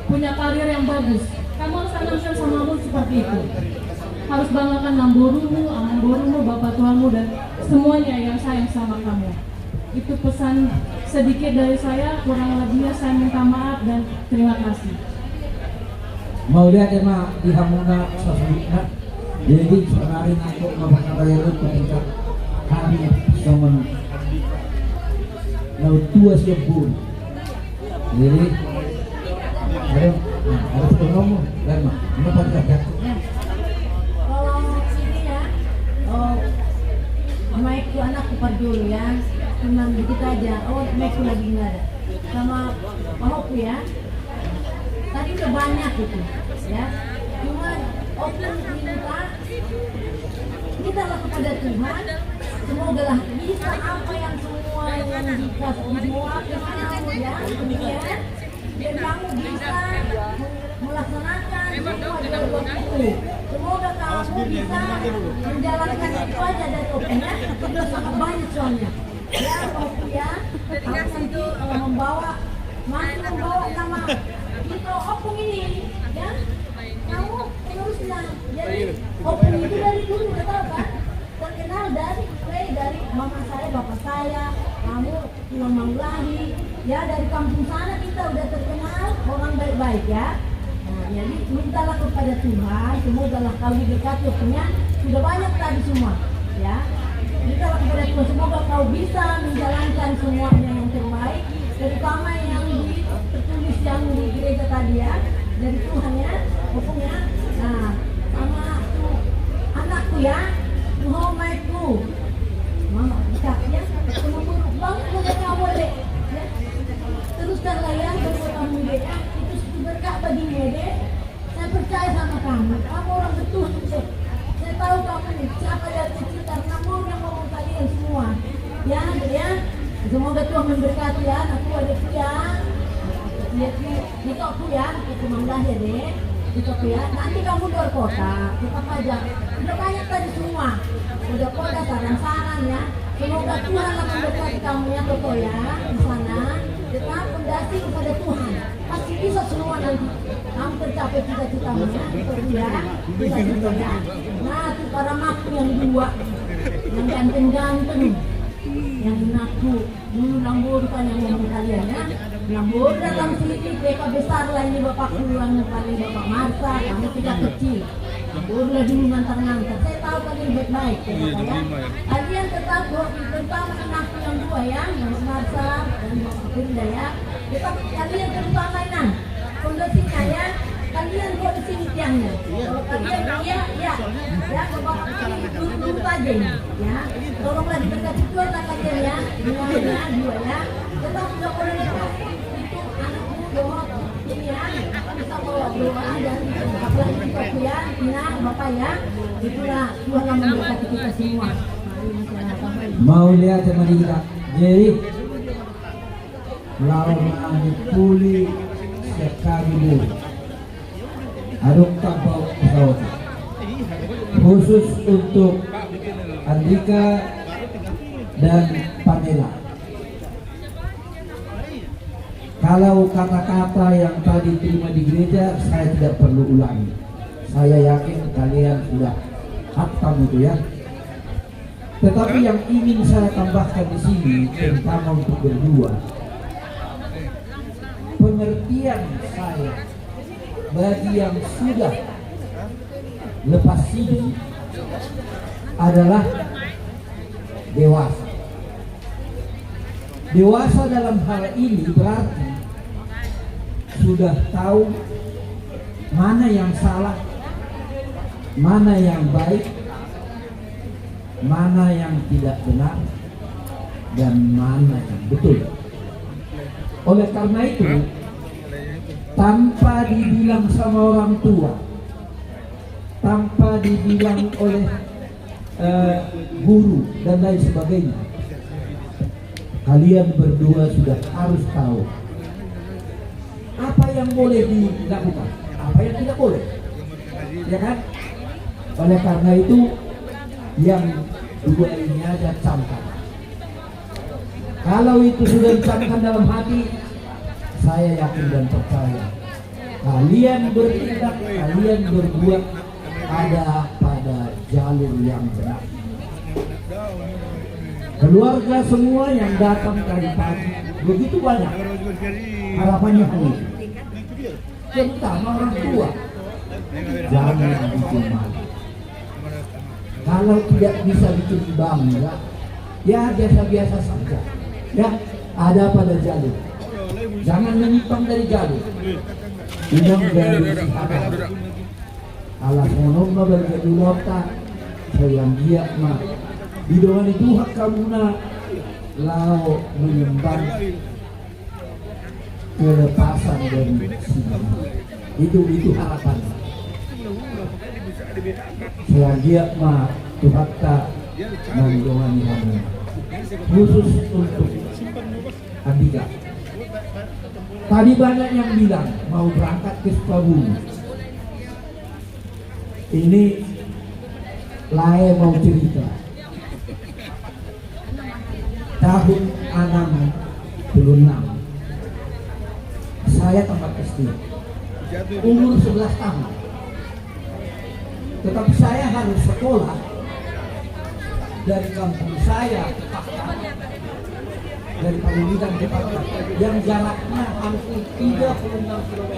punya karir yang bagus. Kamu harus tanamkan samamu seperti itu. Harus banggakan namborumu, amangborumu, bapak tuamu, dan semuanya yang sayang sama kamu. Itu pesan sedikit dari saya, kurang lebihnya saya minta maaf dan terima kasih. Mau lihat ya mak di Hamuna Sasmina. Jadi kemarin aku mengatakan itu ketika kami sama laut tua siap pun. Jadi ada ngomong dan mak kenapa tidak? Kalau sini ya, Mike anakku dulu ya, cuman begitu aja. Mike lagi nggak ada. Sama Ahok ya, tadi udah banyak gitu, ya. Cuma Open minta kita lah kepada Tuhan, semoga lah bisa apa yang semua yang dikasih semua ke kamu ya, kemudian dan kamu bisa melaksanakan semua doa itu. Semoga kamu bisa menjalankan itu aja dari Opennya, itu sangat banyak soalnya. Ya, Open ya, kamu itu masih membawa nama kita Opung ini, ya. Kamu terusnya, jadi Opung itu dari dulu udah tahu kan? Terkenal dari mama saya, bapak saya, kamu Imam Mauladi, ya dari kampung sana kita udah terkenal orang baik-baik ya. Nah, jadi mintalah kepada Tuhan, semoga lah kau dekat punya sudah banyak tadi semua, ya. Mintalah kepada Tuhan, semoga kau bisa menjalankan semuanya yang terbaik, terutama yang tertulis yang di gereja tadi ya, dari Tuhan ya, pokoknya. Nah, sama anakku ya, Muhammadku, mama cakap ya, cuma buruk banget udah kamu deh, ya. Teruskanlah ya, kalau kamu deh, itu berkah bagimu deh. Saya percaya sama kamu orang betul deh. Saya tahu kamu nih, siapa dari kecil karena mau yang ngomong kalian semua, ya, ya. Semoga Tuhan memberkati ya, anakku adikku ya. Itu aku ya, itu manglah ya deh. Itu aku ya. Nanti kamu luar kota, tetap aja. Udah banyak tadi semua. Udah kota saran-saran ya. Semoga Tuhan lah memberkati kamu ya, Toto ya, di sana. Tetap fondasi kepada Tuhan. Pasti bisa semua nanti. Kamu tercapai cita-citamu ya, itu ya. Cita-cita ya. Nah, itu para makhluk yang dua, yang ganteng-ganteng. Yang naku dulu Nambur kan yang ngomong kalian ya. Nambur dalam sedikit mereka besar lah ini bapak pulang kali bapak Marta, kamu tidak kecil. Nambur lah dulu ngantar-ngantar. Saya tahu kalian baik-baik ya bapak ya. Kalian tetap terutama anakku yang dua ya, yang Marta dan bapak Firda ya. Tetap kalian terutama inan kondisinya ya. Kalian buat di sini tiangnya. Kalau kalian ya bapak dulu aja ya. Tolonglah diberkati Tuhan lah kalian ya. Dua ya. Tetap sudah boleh itu anakmu doa ini ya, kita bawa doa dan apalagi kita ya, Bapak ya, itulah Tuhan yang memberkati kita semua. Mau lihat sama kita, jadi lawan puli sekali dulu. Aduk tampau pesawat khusus untuk Andika dan Pamela. Kalau kata-kata yang tadi terima di gereja saya tidak perlu ulangi. Saya yakin kalian sudah hafal itu ya. Tetapi yang ingin saya tambahkan di sini terutama untuk berdua, pengertian saya bagi yang sudah lepas sini adalah dewasa. Dewasa dalam hal ini berarti sudah tahu mana yang salah, mana yang baik, mana yang tidak benar, dan mana yang betul. Oleh karena itu, tanpa dibilang sama orang tua, tanpa dibilang oleh guru dan lain sebagainya, kalian berdua sudah harus tahu apa yang boleh dilakukan, apa yang tidak boleh, ya kan? Oleh karena itu, yang dua ini aja camkan. Kalau itu sudah dicamkan dalam hati, saya yakin dan percaya kalian bertindak, kalian berbuat ada pada jalur yang benar. Keluarga semua yang datang tadi pagi begitu banyak, harapannya hanya terutama orang tua, jangan bikin malu. Kalau tidak bisa bikin bangga, ya biasa-biasa saja. Ya, ada pada jalur. Jangan menyimpang dari jalur. Inang dari siapa? Alas monomba berjadi lota, sayang dia mah. Di doa itu hak kamu na lau menyembah kelepasan dari sini. Itu harapan. Selanjutnya mah Tuhan tak mendoakan kamu khusus untuk Andika. Tadi banyak yang bilang mau berangkat ke Sukabumi. Ini Lae mau cerita tahun 66 saya tempat SD umur 11 tahun, tetapi saya harus sekolah dari kampung saya ke Pakar, dari Pangandaran ke Pakar, yang jaraknya hampir 36 km,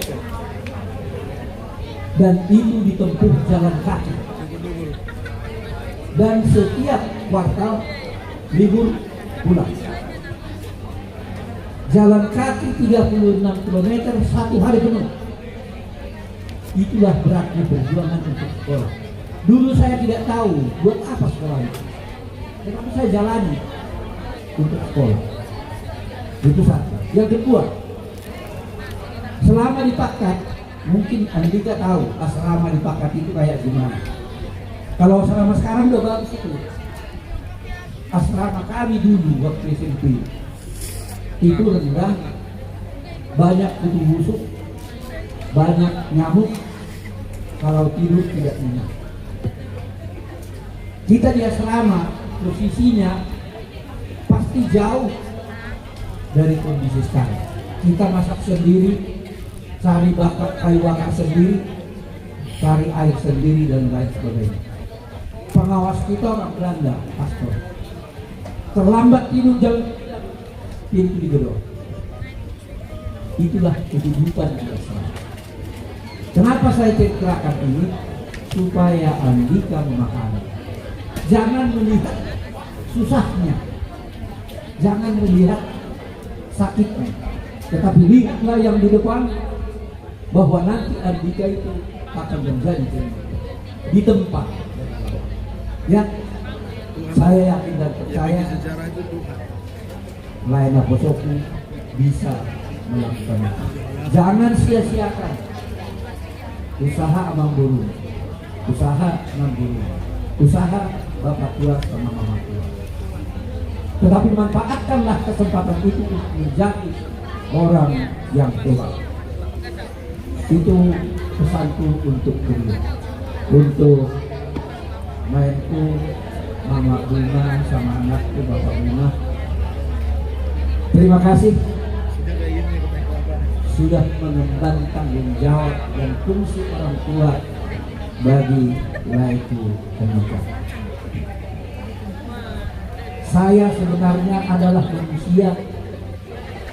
dan itu ditempuh jalan kaki. Dan setiap kuartal libur pulang. Jalan kaki 36 km satu hari penuh. Itulah beratnya perjuangan untuk sekolah. Dulu saya tidak tahu buat apa sekolah itu, tetapi saya jalani untuk sekolah. Itu satu. Yang kedua, selama di Pakat, mungkin Andika tahu asrama di Pakat itu kayak gimana. Kalau asrama sekarang udah bagus itu. Asrama kami dulu waktu SMP itu rendah, banyak kutu busuk, banyak nyamuk, kalau tidur tidak nyenyak. Kita di asrama posisinya pasti jauh dari kondisi sekarang. Kita masak sendiri, cari kayu bakar sendiri, cari air sendiri dan lain sebagainya. Pengawas kita orang Belanda, pastor. Terlambat tidur jam pintu digedor. Itulah kehidupan di asrama. Kenapa saya ceritakan ini? Supaya Andika memahami. Jangan melihat susahnya, jangan melihat sakitnya, tetapi lihatlah yang di depan, bahwa nanti Andika itu akan menjadi di tempat. Ya, saya yakin dan percaya Laena Posoku bisa melakukan itu. Jangan sia-siakan usaha Amang Guru, usaha Amang Guru, usaha Bapak tua sama Mama tua. Tetapi manfaatkanlah kesempatan itu untuk menjadi orang yang hebat. Itu pesanku untuk beliau, untuk mainku Mama Bunga sama anakku Bapak Bunga. Terima kasih sudah mengemban tanggung jawab dan fungsi orang tua bagi Laiku Andika. Saya sebenarnya adalah manusia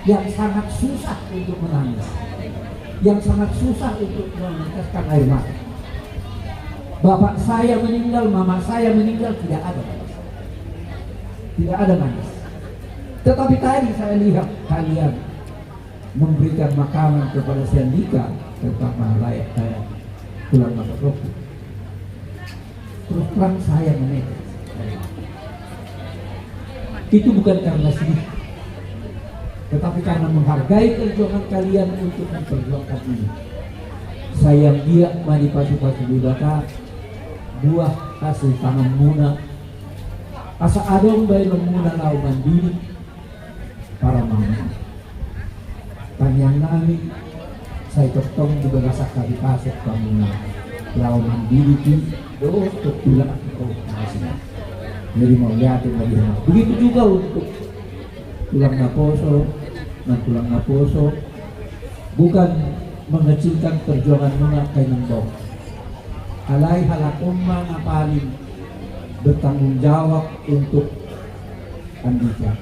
yang sangat susah untuk menangis, yang sangat susah untuk meneteskan air mata. Bapak saya meninggal, mama saya meninggal, tidak ada nangis. Tidak ada nangis. Tetapi tadi saya lihat kalian memberikan makanan kepada si Andika, terutama layak saya pulang masuk Rocky. Terus terang saya menetes. Itu bukan karena sedih, tetapi karena menghargai perjuangan kalian untuk memperjuangkan ini. Sayang dia mani pasi-pasi budaka, buah hasil tangan muna, asa adong bayi lemuna lau mandiri, para mama. Tanyang nami, saya ketong di bagasak kali pasok kamuna, lau mandiri ti, doh ketulah oh masih. Jadi mau lihatin lagi. Begitu juga untuk tulang naposo dan tulang naposo, bukan mengecilkan perjuangan Muna kanyang dong. Alay halakumma na paling bertanggung jawab untuk Andika.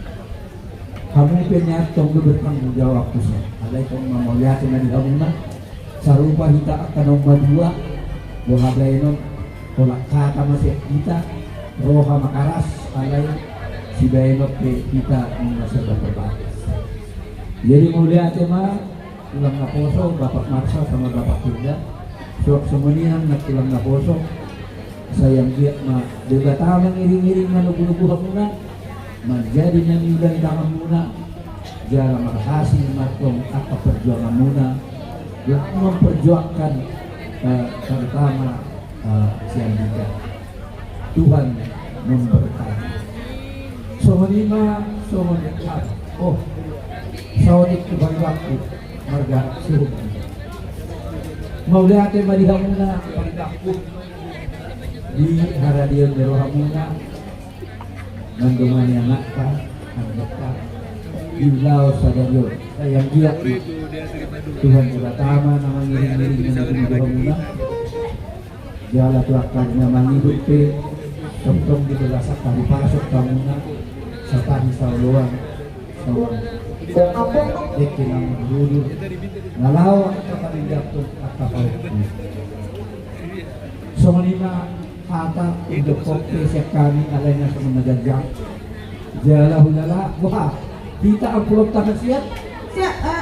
Kamu penyatong bertanggung jawab kusya. Alay kong mau lihatin lagi kamu sarupa hita akan madua, bohablaynon kolak kata masih kita. Roha makaras alay si Bainok kita mengasal terbatas. Jadi mulia tema tulang naposo Bapak Marsa sama Bapak Tunda suap semenian nak tulang naposo sayang dia ma juga tamang iring-iring na lugu-lugu hamuna menjadi nyanyidan tangan muna jarang berhasil matong apa perjuangan muna yang memperjuangkan terutama si Andika. Tuhan memberkati. Somanima, somanima. Oh, sawadik kebang waktu marga suruh. Maulate marihamuna pagdakku di haradion derohamuna nandumani anakka anakka ilau sadarion sayang dia Tuhan beratama nama ngiring-ngiring menuju derohamuna jala tuakannya mangidupi tong di belasak tadi pasok kamuna serta di sauluan sawang dekinang dulu ngalau atau palindatuk akapal somalima kata untuk kopi sekali alainya semenajajang jala hulala wah kita upload tangan siap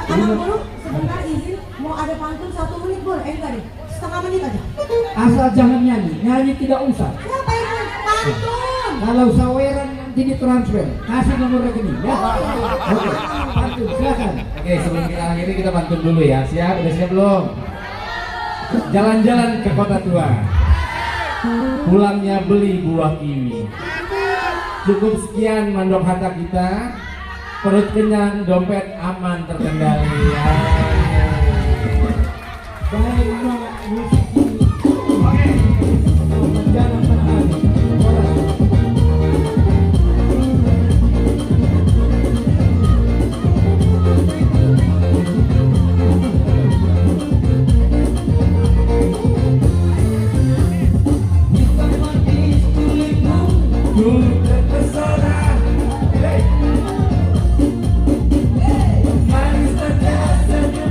anak guru sebentar izin mau ada pantun 1 menit boleh enggak nih setengah menit aja asal jangan nyanyi tidak usah. Kenapa ya pantun? Kalau saweran nanti ditransfer, kasih nomor rekening ya. Oke, pantun silakan. Oke, sebelum kita akhiri kita pantun dulu ya. Siap? Udah siap belum? Jalan-jalan ke kota tua. Pulangnya beli buah kiwi. Cukup sekian mandok harta kita. Perut kenyang, dompet aman terkendali. Oke. Jangan menahan. Manis saja senyum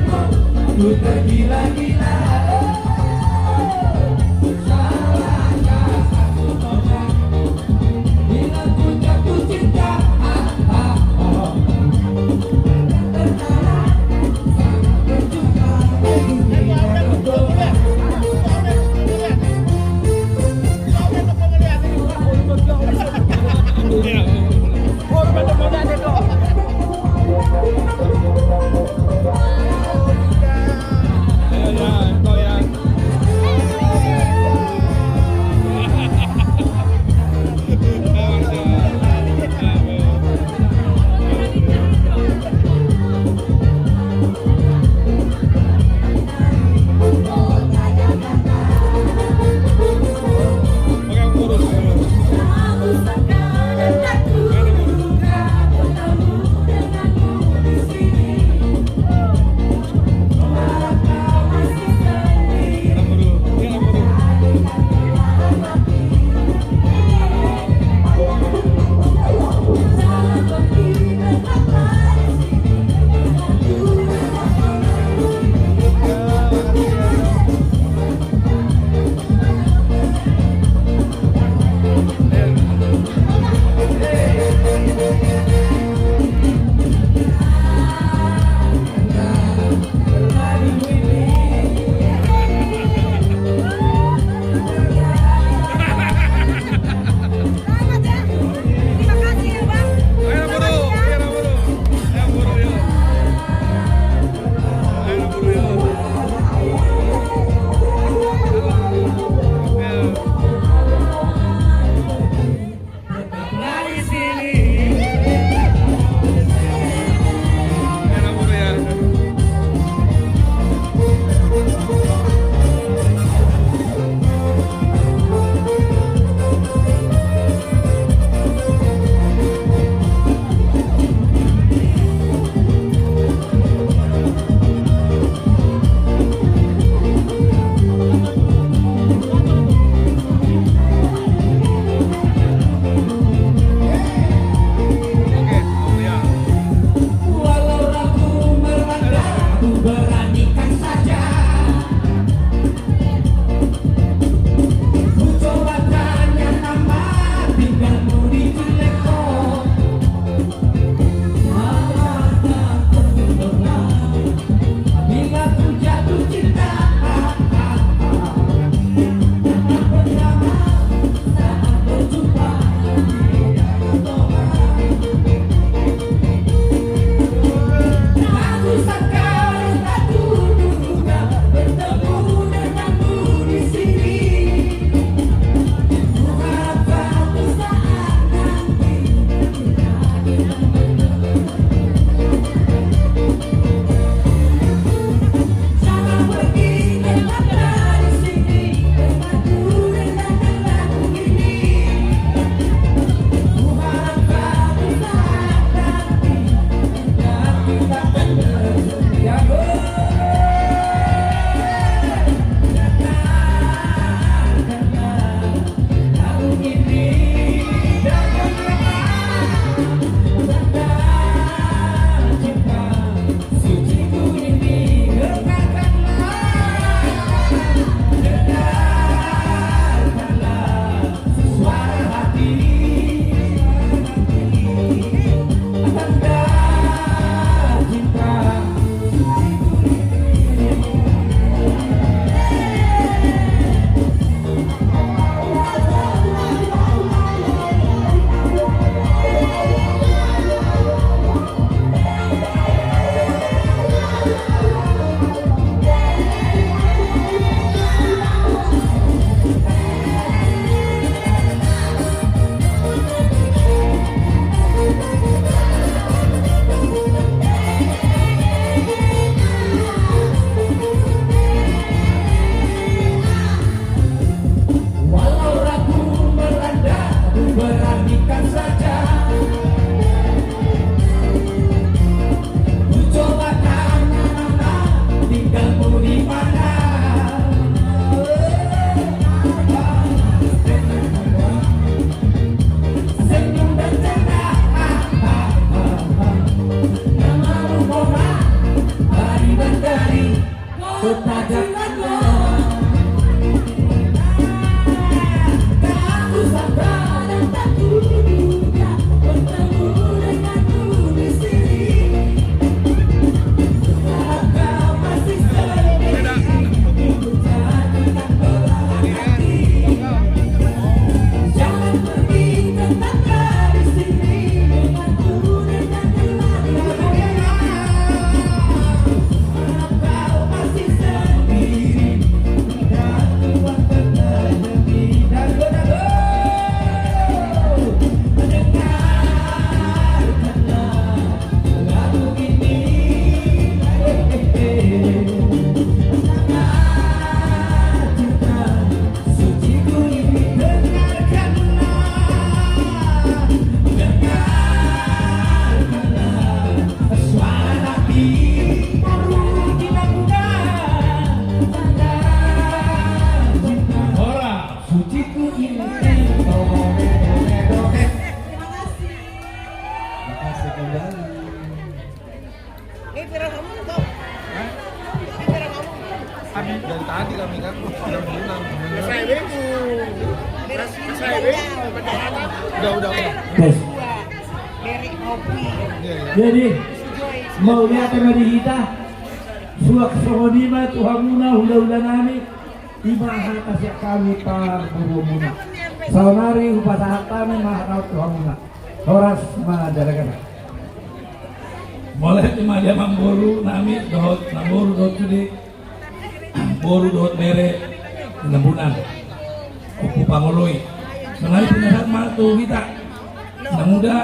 hatiku ini dore. Makasih kembali. Habis dari tadi kami kan bilang. Udah. Guys, Iya. jadi mau lihat dari kita suak sohodima tuhamuna hula-hula nami ibaha kasih kami par burumuna saunari upasahatan maharaut tuhamuna horas madarakan boleh cuma dia mamburu nami dot namburu dot cudi boru dot bere lembunan upu pangoloi sengaja pendapat matu kita anak muda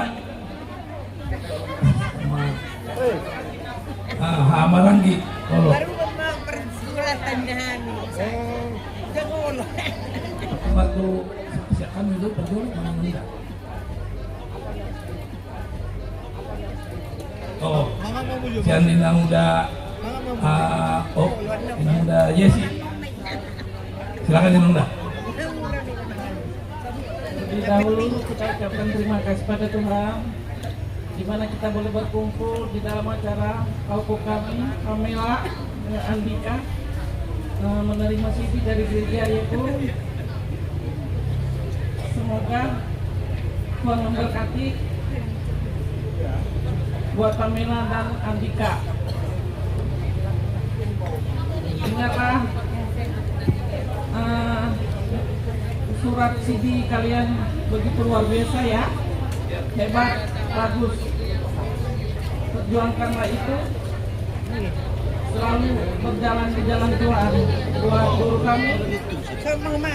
Hamaranggi tolong Baru memang persulatan dahani. Jangan waktu siapkan itu berjuang mana muda oh sian Nina muda Nina muda Yesi silakan Nina muda. Terlebih dahulu kita ucapkan terima kasih pada Tuhan di mana kita boleh berkumpul di dalam acara kauku kami, Pamela dengan Andika menerima CD dari gereja yaitu semoga Tuhan memberkati buat Pamela dan Andika. Ingatlah surat CD kalian begitu luar biasa ya, hebat, bagus. Perjuangkanlah itu, selalu berjalan di jalan Tuhan. Buat guru kami,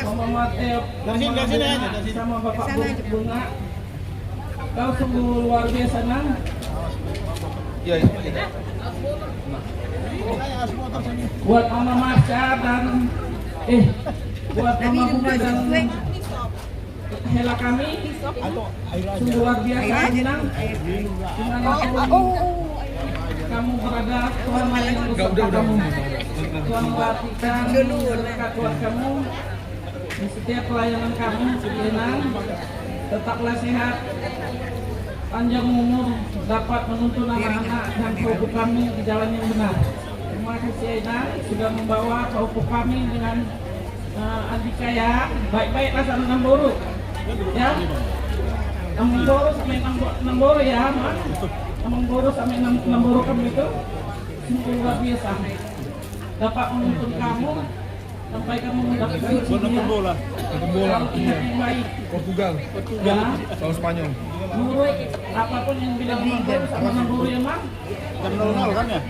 Mama Mateo, sama Bapak Bunga, kau sungguh luar biasa Nang. Iya. Buat Mama Marca dan buat Mama Bunga dan Hela kami sungguh luar biasa Nang. Dimanapun kamu berada, Tuhan yang beserta kamu. Tuhan memperhatikan berkat buat kamu di setiap pelayanan kamu, Nang. Tetaplah sehat, panjang umur, dapat menuntun anak-anak dan kauku kami di jalan yang benar. Terima kasih Nang sudah membawa kauku kami dengan Andika ya. Baik-baiklah sama Namboro ya. Namboro sampai Namboro ya, Mak. Namboro sampai Namboro kamu itu sungguh luar biasa. Dapat menuntun kamu sampai kamu mendapatkan bola. yang baik. Portugal. Ya. Kalau Spanyol. Menurut apapun yang bilang Namboro sama Namboro ya, Mak. Jam 00 kan ya?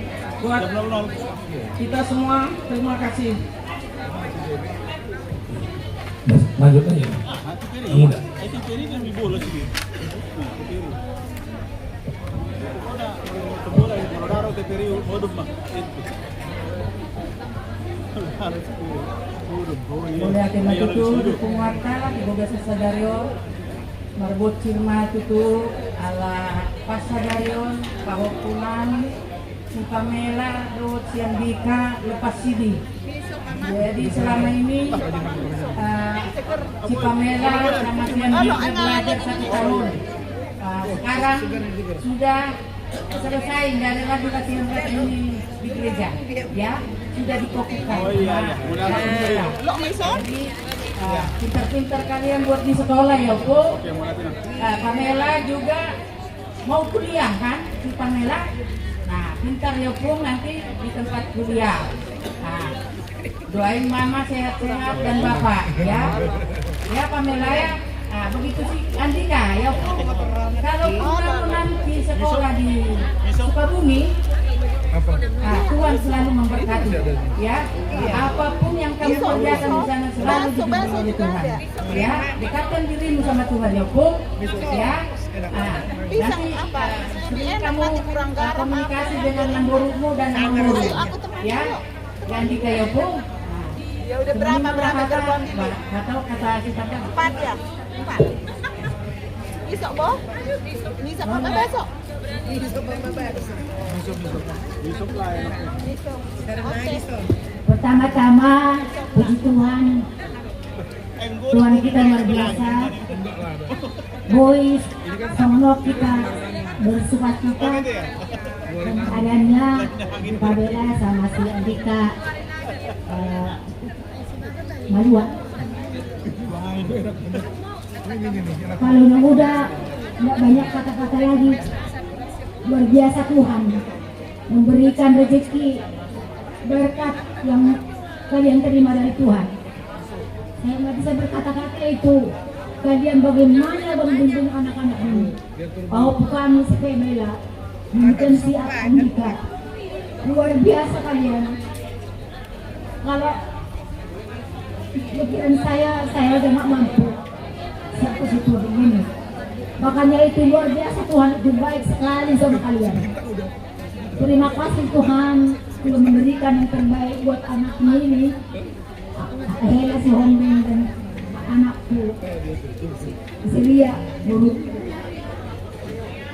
Buat Jam 00. kita semua terima kasih. Lanjut aja. Yang muda. Itu kiri kan di bola sih. Bola itu kalau ke kiri modum mah. Boleh akan matutu dukung warta diboga sasadario marbot cirma tutu ala pasadarion pahokunan si Pamela dot si Andika lepas sidi. Jadi selama ini si Pamela sama si Andika belajar 1 tahun. Sekarang sudah selesai, nggak ada lagi latihan ini di gereja, ya sudah dikokukan. Jadi pintar-pintar kalian buat di sekolah ya, Bu. Pamela juga mau kuliah kan, si Pamela. Nah, pintar ya, Bu, nanti di tempat kuliah. Nah, doain Mama sehat-sehat dan Bapak, ya. Ya Pamela ya. Nah, begitu sih Andika ya. Kalau kamu nanti sekolah di Sukabumi, Tuhan selalu memberkati, ya. Apapun yang kamu kerjakan di sana selalu diberkati oleh Tuhan, ya. Dekatkan dirimu sama Tuhan ya, Bu, ya. Nanti sering kamu komunikasi dengan Namborumu dan Namboru, ya. Andika ya, Bu. Ya udah berapa gerbong ini? Nggak tahu kata kita 4 ya? 4. Besok, Bo? Besok apa besok? Besok lah ya. Oke. Pertama-tama, puji Tuhan, Tuhan kita luar biasa. Boys, semua kita bersukacita dan keadaannya Pak Bella sama si Andika Malua. Kalau yang muda tidak banyak kata-kata lagi. Luar biasa Tuhan memberikan rezeki berkat yang kalian terima dari Tuhan. Saya nggak bisa berkata-kata itu. Kalian bagaimana membimbing anak-anak ini? Oh bukan si Pamela, bukan si Andika. Luar biasa kalian. Kalau pikiran saya udah nggak mampu. Siapa situ begini. Makanya itu luar biasa Tuhan itu baik sekali sama kalian. Terima kasih Tuhan sudah memberikan yang terbaik buat anaknya ini. Hela si Hongbin dan anakku Celia dulu.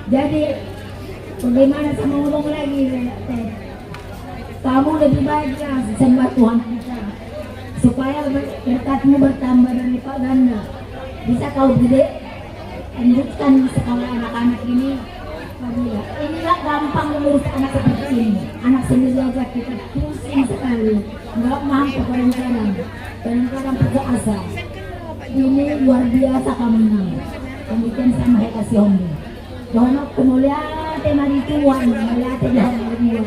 Jadi bagaimana saya mau ngomong lagi kamu lebih baik ya sembah Tuhan kita supaya berkatmu bertambah dari Pak Ganda. Bisa kau gede lanjutkan sekolah anak-anak ini. Ini gak gampang mengurus anak seperti ini. Anak sendiri aja kita pusing sekali, nggak mampu kadang-kadang putus asa. Ini luar biasa kamu nih. Kemudian sama kasih Hombi. Dono kemuliaan tema di Tuhan, melihat Tuhan berdua.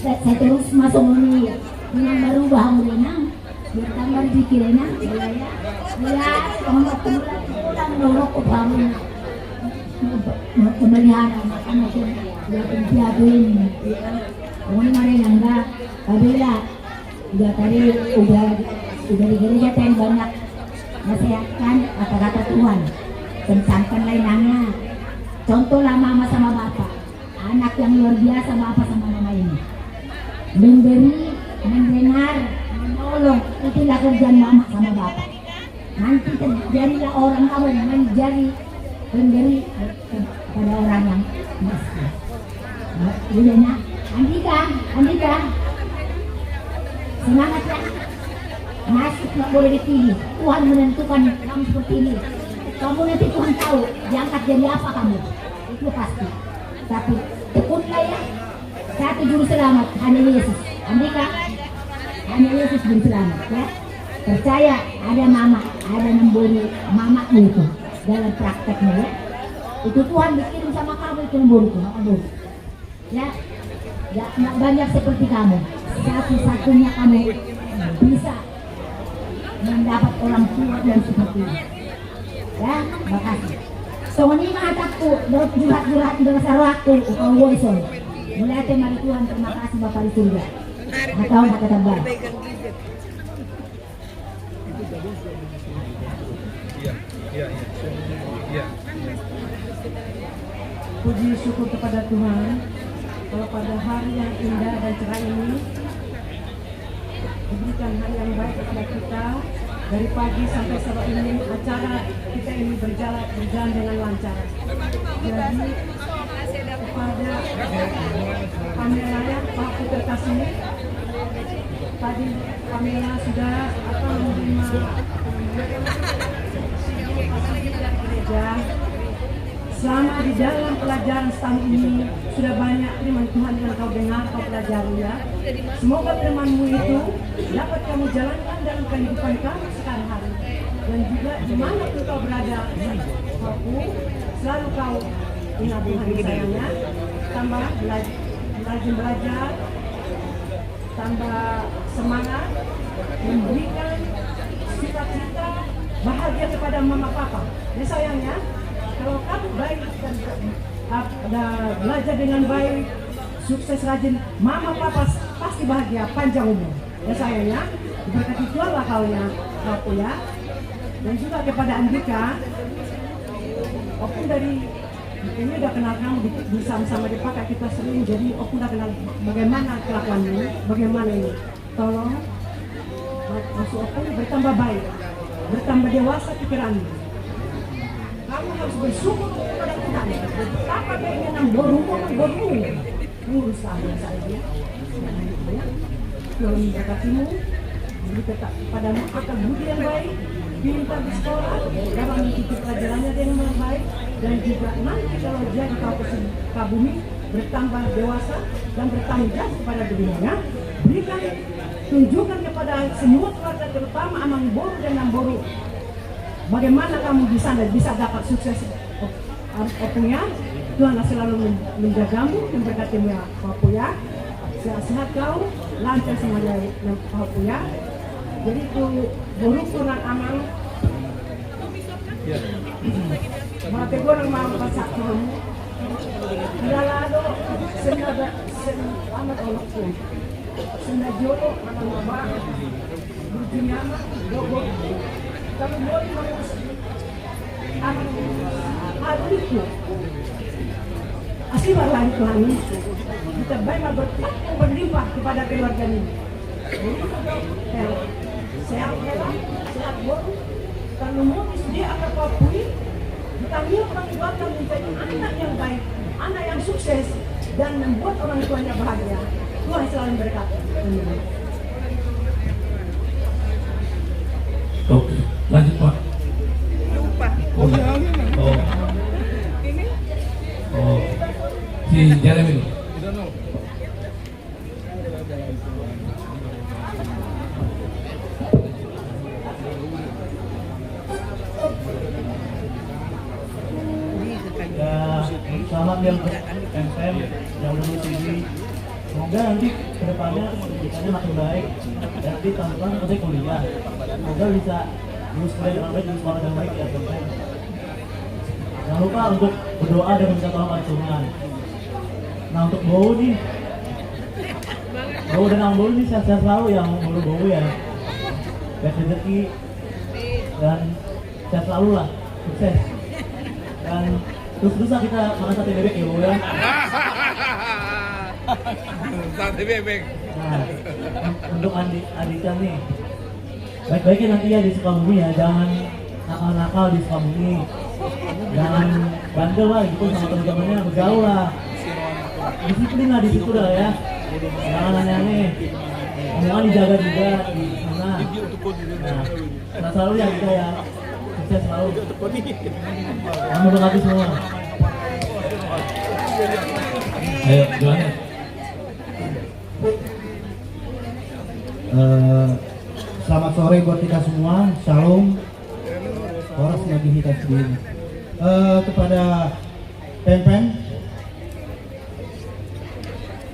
Saya terus masuk ini, yang baru bahang bertambah di kirena, ya, kamu pulang dorong ke bangun. Memelihara anak-anak yang penjaga ini. Pokoknya mana yang enggak, Kabila udah tadi udah di gereja yang banyak nasihatkan kata-kata Tuhan, kencangkan lainannya. Contohlah mama sama bapak, anak yang luar biasa bapak sama mama ini. Memberi, mendengar, menolong, itulah kerjaan mama sama bapak. Nanti terjadilah orang kamu yang menjadi pemberi pada orang yang miskin. Nah, Andika, semangat ya. Nasib nggak boleh dipilih. Tuhan menentukan kamu seperti ini. Kamu nanti Tuhan tahu diangkat jadi apa kamu. Itu pasti. Tapi tekunlah ya. Satu juru selamat hanya Yesus. Andika, hanya Yesus juru selamat ya. Percaya ada mama, ada nemburi mamamu itu. Dalam prakteknya ya, itu Tuhan bikin sama kamu itu nemburiku, ya, nggak banyak seperti kamu. Satu-satunya kamu bisa mendapat orang tua dan seperti ini. Ya, makasih. Soalnya mataku, jurat-jurat besar waktu, kau woison. Mulai tema Tuhan, terima kasih Bapak di surga. Atau kata terbaik. Iya. Puji syukur kepada Tuhan kalau pada hari yang indah dan cerah ini diberikan hari yang baik kepada kita. Dari pagi sampai sore ini acara kita ini berjalan dengan lancar. Jadi kepada Pamela ya, Pak terkasih, tadi Pamela sudah menerima gereja. Selama di dalam pelajaran setahun ini sudah banyak firman Tuhan yang kau dengar, kau pelajari ya. Semoga firman-Mu itu dapat kamu jalankan dalam kehidupan kamu sekarang hari. Dan juga dimanapun kau berada, selalu kau ingat Tuhan sayangnya. Tambah belajar, tambah semangat, memberikan cita-cita bahagia kepada mama papa. Ya sayangnya, kalau kamu baik dan belajar dengan baik, sukses rajin, mama papa pasti bahagia panjang umur. Ya sayangnya, diberkati Tuhan lah kau ya. Dan juga kepada Andika, Opung dari ini udah kenal kamu bersama-sama dipakai kita sering, jadi Opung udah kenal bagaimana kelakuanmu, bagaimana ini. Tolong masuk Opung bertambah baik, bertambah dewasa pikiranmu. Kamu harus bersyukur kepada Tuhan. Betapa baiknya nang boru ngurus saya ya. Tuhan memberkatimu, beri padamu akal budi yang baik, pintar di sekolah, dapat mengikuti pelajarannya dengan baik, dan juga nanti kalau dia di kampus Sukabumi bertambah dewasa dan bertanggung jawab kepada dirinya, berikan tunjukkan kepada semua keluarga terutama Amang Boru dan Namboru bagaimana kamu bisa dapat sukses punya. Tuhan selalu menjagamu, memberkatimu ya Papuya. Sehat kau, lancar semuanya yang Papuya. Jadi itu Boru kurang Amang. Mati kurang mau pasak kamu. Lalado senada amat olok pun. Senajolo anak mama berjinyama dogo. Tapi boleh mau anak adikku. Asli barang Tuhan kita baik berlimpah kepada keluarga ini. Sehat sehat Boru. Kalau mau dia akan Papui, kita lihat orang tua akan menjadi anak yang baik, anak yang sukses dan membuat orang tuanya bahagia. Tuhan selalu berkati. Oke, lanjut Pak. Lupa. Si Jeremy. Selamat yang PMPM yang lulus ini. Semoga nanti kedepannya pendidikannya makin baik. Nanti tahun-tahun nanti kuliah. Semoga bisa lulus kuliah dengan baik, lulus sekolah dengan baik ya PMPM. Jangan lupa untuk berdoa dan meminta tolong pada Tuhan. Nah untuk Bowo nih, Bowo dan Amboru nih sehat-sehat selalu ya, Bowo ya. Baik rezeki dan sehat selalu lah, sukses. Dan terus-terusan kita makan sate bebek ya Bowo ya. Sate bebek. Nah, untuk Andika nih, baik-baiknya nanti ya di Sukabumi ya, jangan nakal-nakal di Sukabumi. Jangan bandel lah gitu sama teman-temannya, bergaul lah. Disiplin lah di situ dah ya. Jangan aneh-aneh. Omongan dijaga juga di sana. Nah, selalu ya kita ya. Sukses selalu. Kamu berkati semua. Ayo, Johannes. Selamat sore buat kita semua. Shalom. Horas lagi kita sendiri. Kepada PMPM,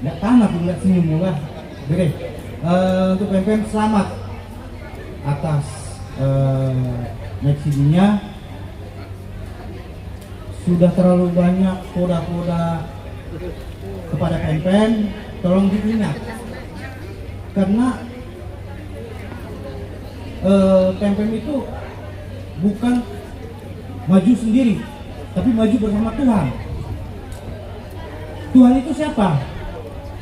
nggak tahan aku lihat senyummu lah. Oke. Untuk PMPM selamat atas naik CD-nya. Sudah terlalu banyak koda-koda kepada PMPM, tolong diingat karena PMPM itu bukan maju sendiri, tapi maju bersama Tuhan. Tuhan itu siapa?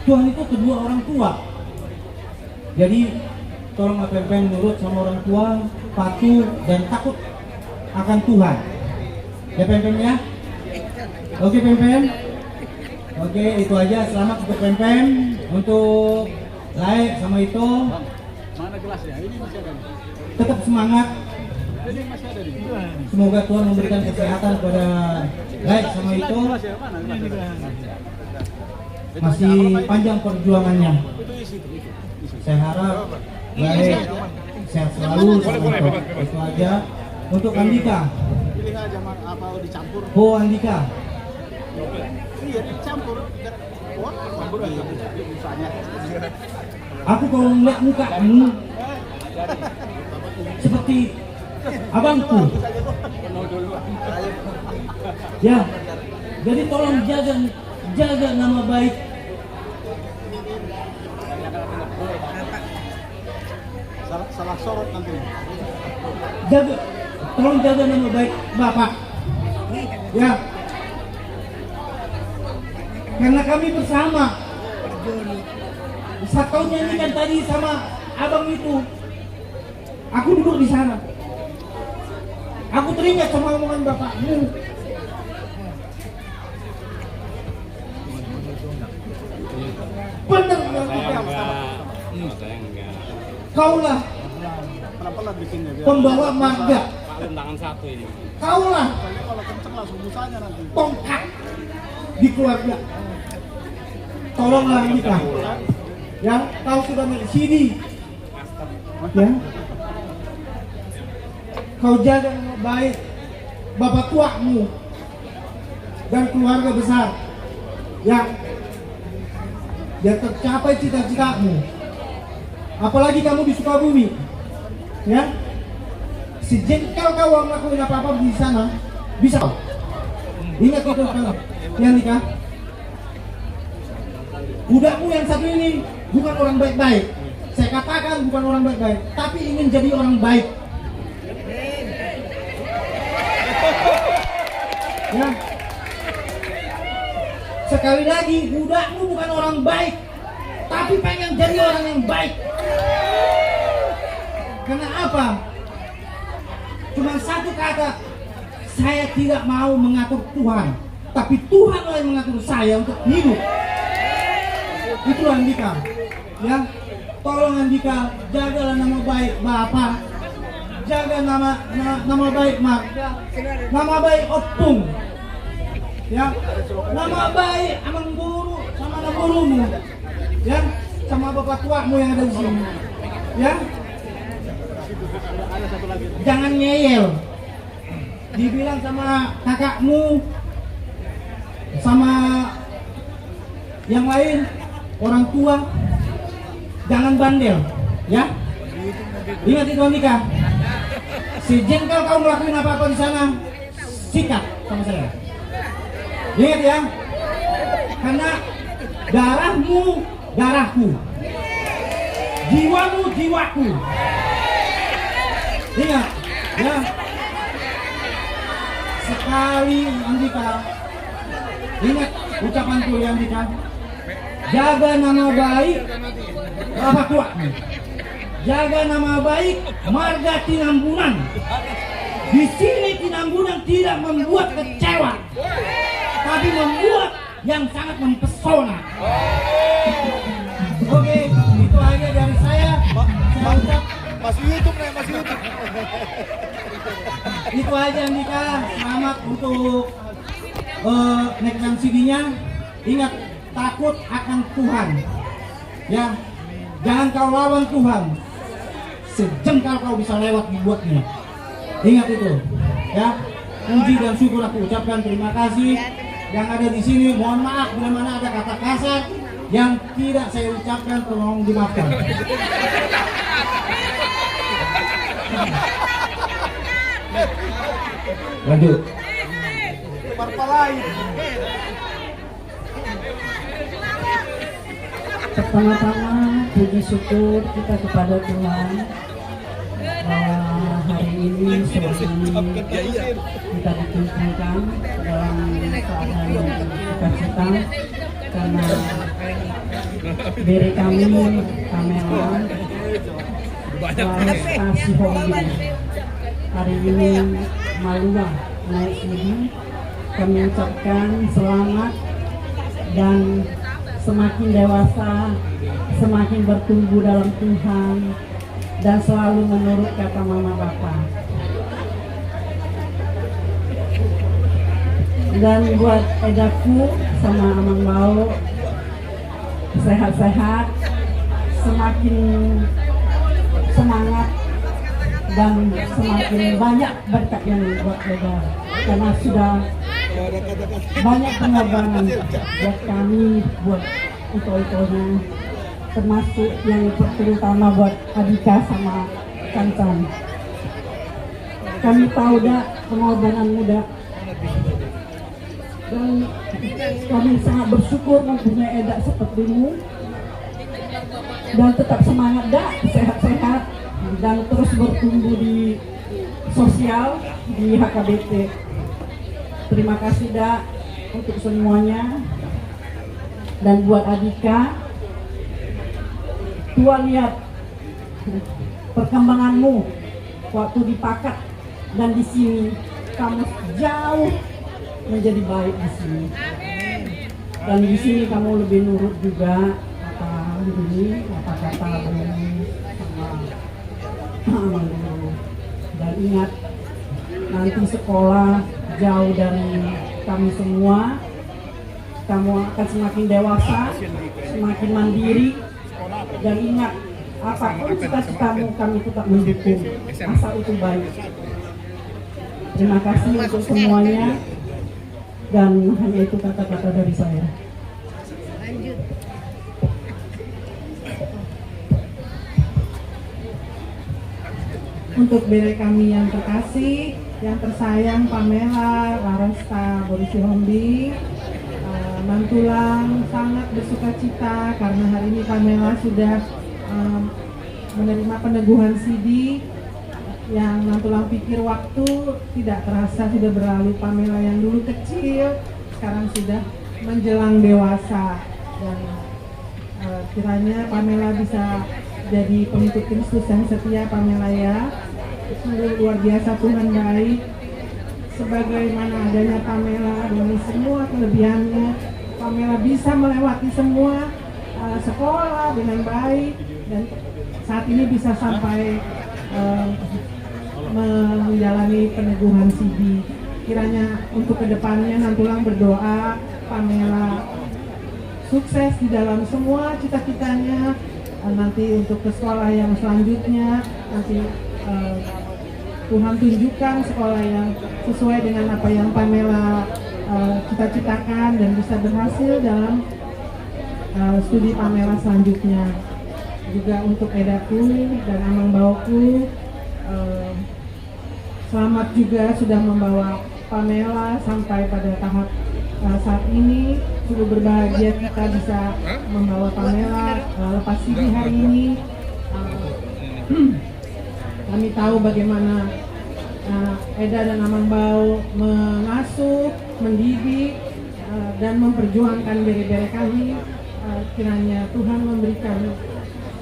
Tuhan itu kedua orang tua. Jadi tolong PMPM nurut sama orang tua, patuh dan takut akan Tuhan. Ya PMPM ya? Oke PMPM? Oke itu aja, selamat untuk PMPM, untuk Lai sama itu. Mana gelasnya? Ini masih ada nih. Tetap semangat. Ini masih ada nih. Semoga Tuhan memberikan kesehatan kepada Lai sama itu. Masih panjang perjuangannya. Saya harap Lai sehat selalu. Itu aja. Untuk Andika. Pilih aja apa dicampur. Oh Andika. Iya dicampur. Wah, campur aja. Usahanya. Aku kalau melihat mukamu seperti abangku. Ya, jadi tolong jaga nama baik. Salah sorot nanti. Tolong jaga nama baik Bapak. Ya, karena kami bersama. Saat kau nyanyikan tadi sama abang itu, aku duduk di sana. Aku teringat sama omongan bapakmu. Benar nggak? Kaulah pelan-pelan bikinnya. Pembawa marga. Tangan satu ini. Kaulah Kalau kenceng langsung busanya nanti. tongkat di keluarga. Tolonglah Andika. Ya, kau sudah naik sini. Ya. Kau jaga dengan baik bapak tuamu dan keluarga besar yang biar tercapai cita-citamu. Apalagi kamu di Sukabumi, ya. Sejengkal kau ngelakuin apa-apa di sana, bisa. Ingat itu kan, ya nikah. Budakmu yang satu ini bukan orang baik-baik. Saya katakan bukan orang baik-baik, tapi ingin jadi orang baik. Ya. Sekali lagi, budakmu bukan orang baik, tapi pengen jadi orang yang baik. Karena apa? Cuma satu kata, saya tidak mau mengatur Tuhan, tapi Tuhanlah yang mengatur saya untuk hidup. Itulah Andika. Ya, tolong Andika, jagalah nama baik Bapak, jaga nama baik Marga, nama baik Opung, ya, nama baik Amang Guru sama anak gurumu, ya, sama bapak tuamu yang ada di sini, ya. Jangan ngeyel. Dibilang sama kakakmu, sama yang lain, orang tua, jangan bandel, ya. Ingat itu Andika. Sejengkal kau ngelakuin apa-apa di sana, sikat sama saya. Ingat ya. Karena darahmu darahku, jiwamu jiwaku. Ingat, ya. Sekali Andika, ingat ucapanku ya Andika. Jaga nama baik bapak tuamu, jaga nama baik marga Tinambunan. Di sini Tinambunan tidak membuat kecewa, tapi membuat yang sangat mempesona. Oke, itu aja dari saya. Saya ucap masih YouTube nih, masih YouTube. itu aja Andika. Selamat untuk naikkan CD-nya. Ingat, takut akan Tuhan, ya. Jangan kau lawan Tuhan. Sejengkal kau bisa lewat dibuatnya. Ingat itu, ya. Puji dan syukur aku ucapkan terima kasih. Yang ada di sini mohon maaf bila mana ada kata kasar yang tidak saya ucapkan, tolong dimaafkan. Lanjut. Pertama-tama puji syukur kita kepada Tuhan bahwa hari ini semuanya kita dikumpulkan dalam keadaan yang sukacita karena dari kami Kamera Kasih Hobi hari ini Malua naik ini. Kami ucapkan selamat dan semakin dewasa, semakin bertumbuh dalam Tuhan dan selalu menurut kata mama papa. Dan buat Edaku sama Amang Bau, sehat-sehat, semakin semangat dan semakin banyak berkat yang buat Eda, karena sudah banyak pengorbanan buat kami, buat itu-itunya, termasuk yang terutama buat Adika sama Cancan. Kami tahu dah pengorbanan muda dan kami sangat bersyukur mempunyai Eda sepertimu dan tetap semangat dah, sehat-sehat dan terus bertumbuh di sosial di HKBP. Terima kasih dah untuk semuanya. Dan buat Adika, Tuhan lihat perkembanganmu waktu di Pakat dan di sini, kamu jauh menjadi baik di sini. Dan di sini kamu lebih nurut juga apa ini, apa kata ini sama Dan ingat, nanti sekolah jauh dari kami semua, kamu akan semakin dewasa, semakin mandiri, dan ingat, apapun cita-citamu kami tetap mendukung, asal itu baik. Terima kasih untuk semuanya, dan hanya itu kata-kata dari saya. Untuk bere kami yang terkasih, yang tersayang, Pamela, Laresta, Boris Hombi, Mantulang sangat bersuka cita karena hari ini Pamela sudah menerima peneguhan CD. Yang Mantulang pikir waktu tidak terasa sudah berlalu. Pamela yang dulu kecil sekarang sudah menjelang dewasa, dan kiranya Pamela bisa jadi pengikut Kristus yang setia. Pamela ya, sungguh luar biasa, Tuhan baik. Sebagaimana adanya Pamela dengan semua kelebihannya, Pamela bisa melewati semua sekolah dengan baik, dan saat ini bisa sampai menjalani peneguhan CD. Kiranya untuk kedepannya Nantulang berdoa Pamela sukses di dalam semua cita-citanya, nanti untuk ke sekolah yang selanjutnya, nanti Tuhan tunjukkan sekolah yang sesuai dengan apa yang Pamela cita-citakan, dan bisa berhasil dalam studi Pamela selanjutnya. Juga untuk Edaku dan Amang Bauku, selamat juga sudah membawa Pamela sampai pada tahap saat ini. Sungguh berbahagia kita bisa membawa Pamela lepas CD hari ini. Kami tahu bagaimana Eda dan Amang Bau mengasuh, mendidik, dan memperjuangkan bere-bere kami. Kiranya Tuhan memberikan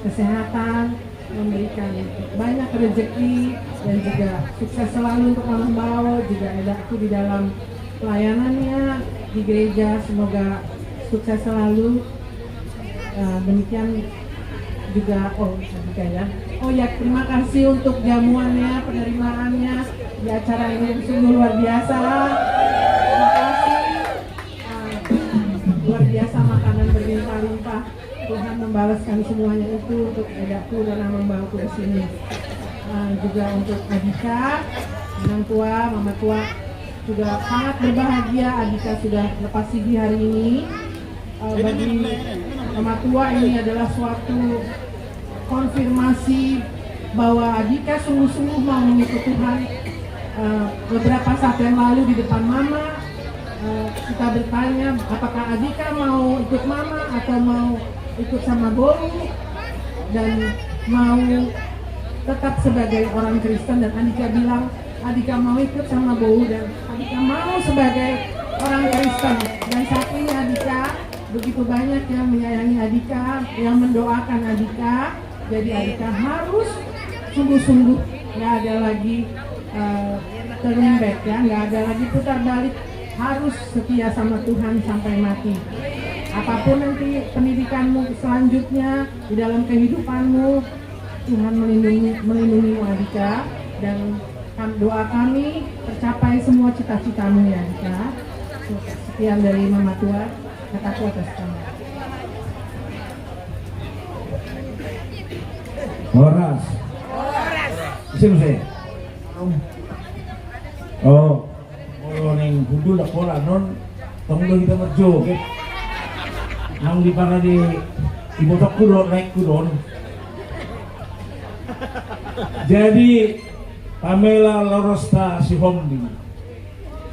kesehatan, memberikan banyak rezeki, dan juga sukses selalu untuk Amang Bau, juga Edaku di dalam pelayanannya di gereja. Semoga sukses selalu. Demikian juga terima kasih untuk jamuannya, penerimaannya di acara ini yang sungguh luar biasa. Terima kasih, luar biasa, makanan berlimpah-limpah. Tuhan membalaskan semuanya itu untuk Edaku dan Amang Bauku di sini. Juga untuk Adika, Minang Tua, Mama Tua juga sangat berbahagia. Adika sudah lepas CD hari ini. Bagi Mama Tua ini adalah suatu konfirmasi bahwa Adika sungguh-sungguh mau mengikut Tuhan. Beberapa saat yang lalu di depan Mama, kita bertanya apakah Adika mau ikut Mama atau mau ikut sama Boru, dan mau tetap sebagai orang Kristen. Dan Adika bilang Adika mau ikut sama Boru, dan Adika mau sebagai orang Kristen. Dan saat ini Adika begitu banyak yang menyayangi Adika, yang mendoakan Adika. Jadi Adika harus sungguh-sungguh, nggak ada lagi turning back, ya, nggak ada lagi putar balik, harus setia sama Tuhan sampai mati. Apapun nanti pendidikanmu selanjutnya di dalam kehidupanmu, Tuhan melindungimu Adika, dan doa kami tercapai semua cita-citamu ya Adika. Sekian dari Mama Tua, kataku atas kamu. Horas. Sini. Oh, kalau neng kudu dah pola non, tunggu kita berjo, ke? Nang di mana di ibu tak kudon naik kudon. Jadi Pamela Laresta si Hombi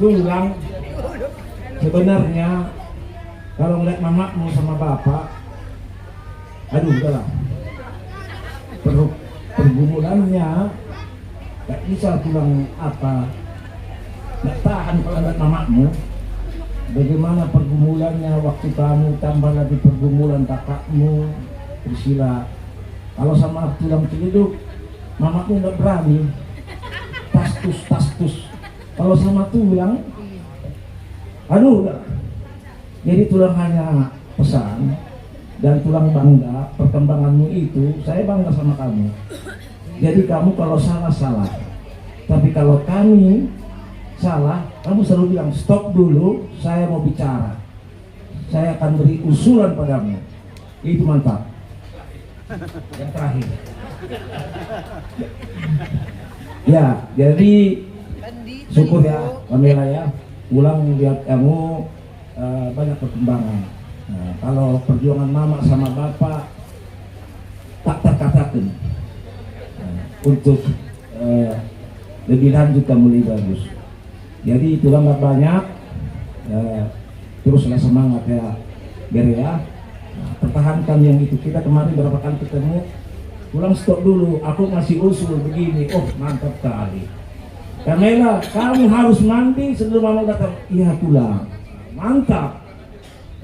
tulang sebenarnya kalau ngeliat mamamu sama bapak, aduh udahlah, pergumulannya gak bisa bilang apa, gak tahan kalau ngeliat mamamu. Bagaimana pergumulannya waktu kamu, tambah lagi pergumulan kakakmu Priscilla. Kalau sama tulang celiduk, mamaku nggak berani, tastus. Kalau sama tulang, aduh udah. Jadi tulang hanya pesan dan tulang bangga perkembanganmu itu. Saya bangga sama kamu. Jadi kamu kalau salah, salah. Tapi kalau kami salah, kamu selalu bilang stop dulu, saya mau bicara. Saya akan beri usulan padamu. Itu mantap. Yang terakhir. Ya, jadi syukur ya Pamela ya. Pulang lihat kamu banyak perkembangan. Nah, kalau perjuangan mama sama bapak tak terkatakan. Untuk lebih lanjut kamu lebih bagus. Jadi itulah banyak. Teruslah semangat ya, Bere ya. Nah, pertahankan yang itu. Kita kemarin berapa kali ketemu, pulang stop dulu. Aku masih usul begini. Oh mantap kali. Pamela, kamu harus mandi sebelum mama datang. Iya pulang. Mantap.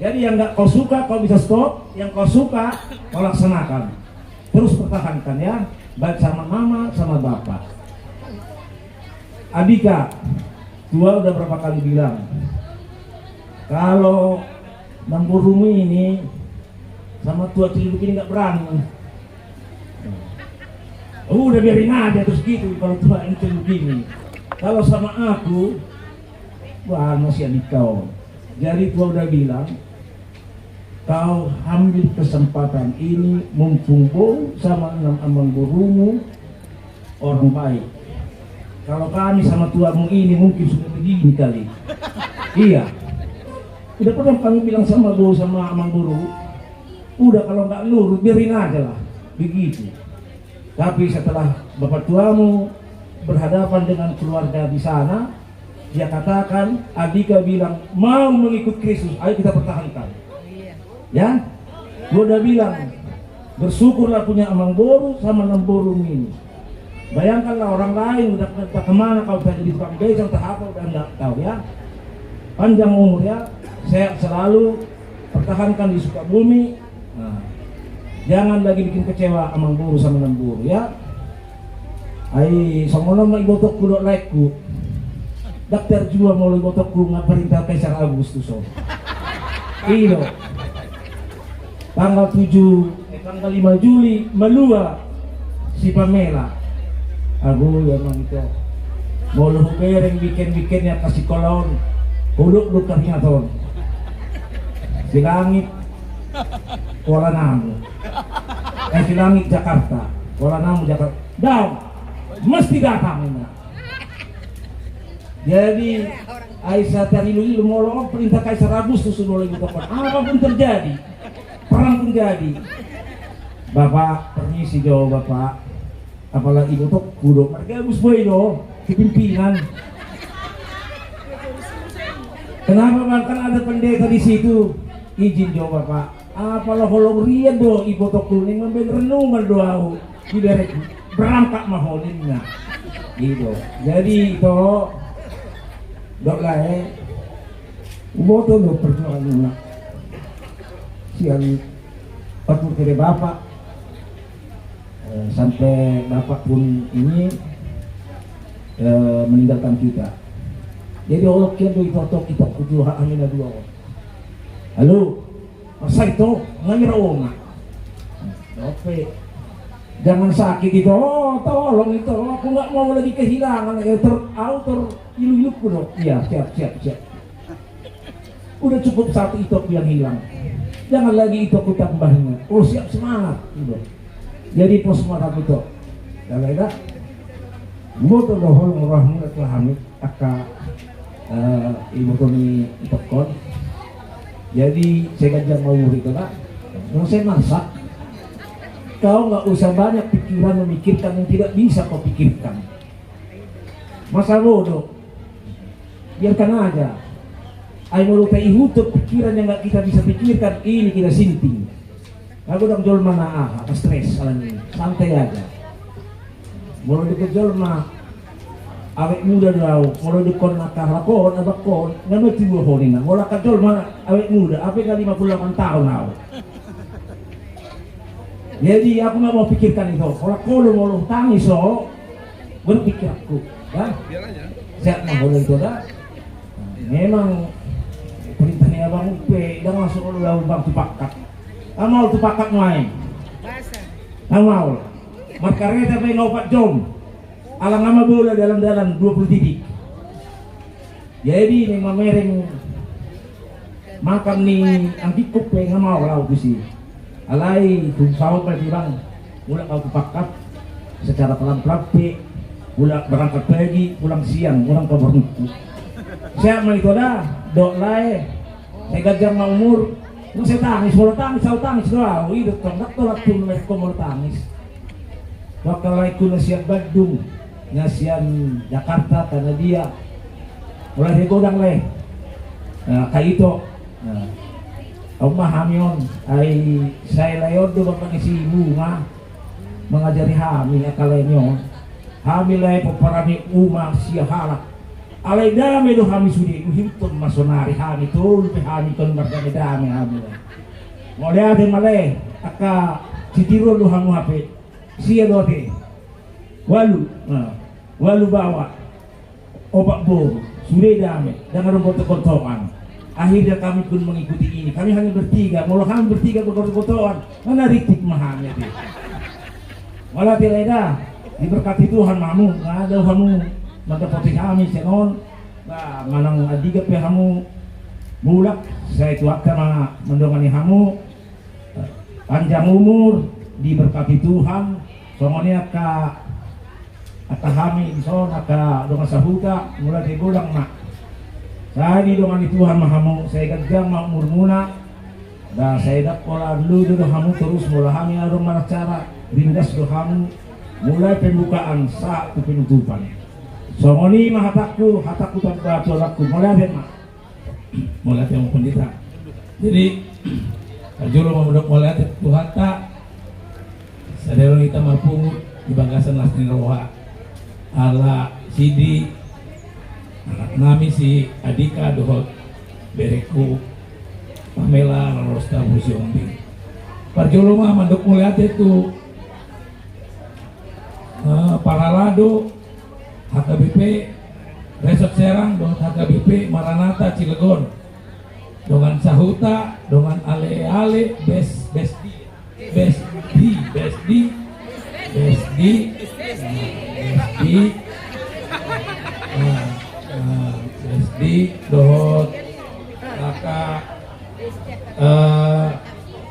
Jadi yang nggak kau suka kau bisa stop, yang kau suka kau laksanakan. Terus pertahankan ya, baik sama mama sama bapak. Adika, tua udah berapa kali bilang, kalau Mamburumi ini sama tua Cililuk ini nggak berani. Udah biarin aja terus gitu kalau tua Cililuk ini. Kalau sama aku, wah masih adik kau. Jadi tua udah bilang, kau ambil kesempatan ini mumpung bau sama enam ambang burumu orang baik. Kalau kami sama tuamu ini mungkin sudah begini kali. Iya. Udah pernah kami bilang sama bau sama ambang buru, udah kalau nggak nurut biarin aja lah. Begitu. Tapi setelah bapak tuamu berhadapan dengan keluarga di sana, dia katakan, Adika bilang mau mengikut Kristus, ayo kita pertahankan. Ya, gua udah bilang bersyukurlah punya Amang Boru sama Nemborum ini. Bayangkanlah orang lain udah kemana kau jadi tukang beca atau apa udah enggak tahu ya. Panjang umur ya, sehat selalu, pertahankan di Sukabumi. Nah, jangan lagi bikin kecewa Amang Boru sama Nemborum ya. Ai somono mau ibotok kudok laikku. Dokter juga mau ibotok ku ngaperintah Kaisar Agustus. Iyo. Tanggal 5 Juli melua si Pamela. Aku emang itu mau lu bereng bikin-bikinnya kasih kolon huduk ternyata si langit Kuala Namu si langit Jakarta Kuala Namu Jakarta down mesti datang ini. Jadi Aisyah Tarilu mau perintah Kaisar Agustus sudah lagi tepat apapun terjadi perang pun jadi. Bapak permisi jauh bapak, apalagi ibu tuh kudu mereka Gus Boy do kepimpinan. Kenapa bang kan ada pendeta di situ? Izin jauh bapak. Apalah holong rian do ibu tuh kuning membeli renungan doa diberek berangkat maholinnya. Gitu. Jadi itu dok lain, ibu tuh do perjuangan siang patut dari bapak sampai bapak pun ini meninggalkan kita. Jadi Allah kira itu atau kita kudu amin dua. Halo, masa itu ngambil oma. Oke, jangan sakit itu. Oh, tolong itu. Aku nggak mau lagi kehilangan. Ilu-ilu kudu. Iya, siap. Udah cukup satu itu yang hilang. Jangan lagi itu aku tambahnya. Oh siap semangat. Gitu. Jadi pos semangat itu. Kalau ada, motor dohol murahmu telah hamil. Aka ibu kami tekon. Jadi saya ganjar mau itu lah. Mau saya masak. Kau nggak usah banyak pikiran memikirkan yang tidak bisa kau pikirkan. Masa bodoh. Biarkan aja. Ayo mau lupa ihutup pikiran yang nggak kita bisa pikirkan ini kita sinting. Aku udah jual mana apa stres alami santai aja. Mau dikejol mah awet muda dulu, mau dikon nakar lakon apa kon nggak mau timbul honinga. Mau lakajol mah awet muda, apa kali 58 tahun now. Jadi aku nggak mau pikirkan itu. Kalau kau mau lu tangis so, berpikir aku, ya. Saya nggak boleh itu dah. Memang perintahnya abang upe, dah masuk ke dalam bang tupakat. Amal tupakat main. Amal. Makarnya sampai ngopat jom. Alang nama bola dalam-dalam 20 titik. Jadi nih mamereng makan nih angkikup yang mau lau sih. Alai tung sawat berarti bang. Mula kau kupakat secara pelan-pelan pulang berangkat pagi, pulang siang, pulang ke berhenti. Saya mau itu dah, dok lain. Saya gajar mau umur, lu saya tangis, mau tangis, saya tangis lah. Hidup tolak pun mereka mau tangis. Bakal laiku nasihat Bandung, nasihat Jakarta karena dia mulai dari godang leh. Nah, kayak itu. Nah, hamion, saya layon tuh bapak isi bunga mengajari hami akalenyo. Hami lay peparami umang siya halak. Alay dami do hami sudi uhimton masonari hami tol pe hami ton margane dami hami lay. Mole ade male aka citiro do hamu hape siya dote. Walu bawa obat bom sudah dami dengan rombongan. Akhirnya kami pun mengikuti ini. Kami hanya bertiga, malah kami bertiga bergotoan. Mana ritik mahamnya deh. Walau tidak ada diberkati Tuhan mamu, nggak ada kamu mendapati kami senon, nah manang adiga pe kamu mulak saya itu akan mendongani kamu panjang umur diberkati Tuhan, soalnya kata kami insya dengan sahuta mulai digolang mak. Saya didongani Tuhan mahamu, saya gagang umur muna, dan saya dapat pola dulu kamu terus mulai kami ada mana cara rindas kamu. Mulai pembukaan saat penutupan. Somoni hataku tanpa tolakku. Mulai ada mak. Mulai yang pendeta. Jadi Juru memudok mulai Tuhan tak. Sadero kita marpungut di bangkasan lasni roha. Ala Sidi anak nami si Adika dohot bereku Pamela Rosta Busiombing. Parjolo mah mandok mulai itu Paralado, HKBP, Resort Serang, dengan HKBP, Maranatha, Cilegon, dengan Sahuta, dengan Ale-Ale, Besdi, dohot, kakak,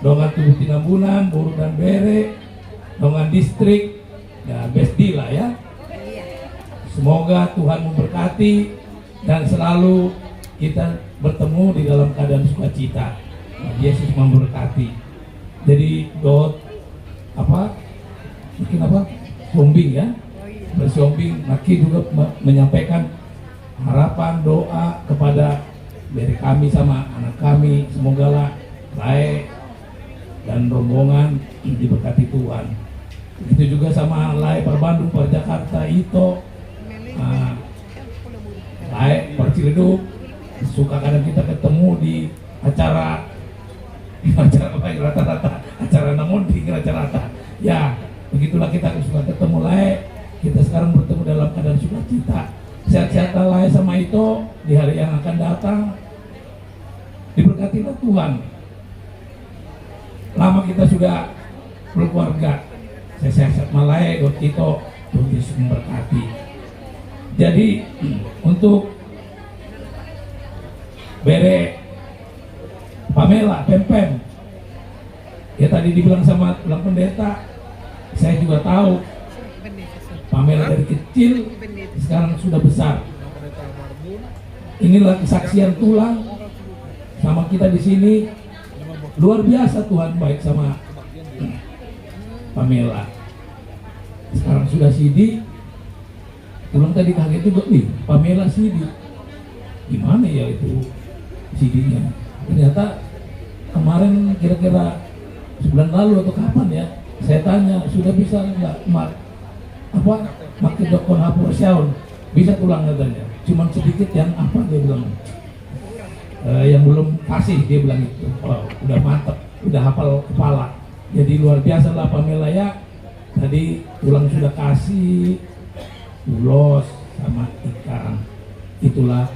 dengan Tubuh Tinambunan, Buru dan Bere, dengan Distrik, ya Besdi lah ya. Semoga Tuhan memberkati dan selalu kita bertemu di dalam keadaan sukacita. Yesus memberkati. Jadi Sombing ya, bersombing. Naki juga menyampaikan harapan doa kepada dari kami sama anak kami, semoga lah baik dan rombongan diberkati Tuhan. Itu juga sama Lai per Bandung, per Jakarta, Ito, Lai per Ciledug. Suka kadang kita ketemu di acara rata-rata, acara namun di rata-rata. Ya, begitulah kita suka ketemu Lai. Kita sekarang bertemu dalam keadaan sukacita. Sehat-sehat Lai sama Ito di hari yang akan datang. Diberkatilah Tuhan. Lama kita sudah berkeluarga. Saya sehat malai buat kita, Tuhan Yesus memberkati. Jadi untuk Bere, Pamela, Pempem, ya tadi dibilang sama bilang pendeta, saya juga tahu Pamela dari kecil sekarang sudah besar. Inilah kesaksian tulang sama kita di sini. Luar biasa Tuhan baik sama Pamela. Sekarang sudah Sidi. Tulang tadi kaget juga, Pamela Sidi. Gimana ya itu Sidinya? Ternyata kemarin kira-kira sebulan lalu atau kapan ya, saya tanya sudah bisa nggak makin dokter hapur syaun, bisa tulang katanya. Cuman sedikit yang dia bilang, yang belum kasih dia bilang itu. Oh, udah mantep, udah hafal kepala. Jadi luar biasa lah Pamela ya. Tadi tulang sudah kasih, ulos sama ikan. Itulah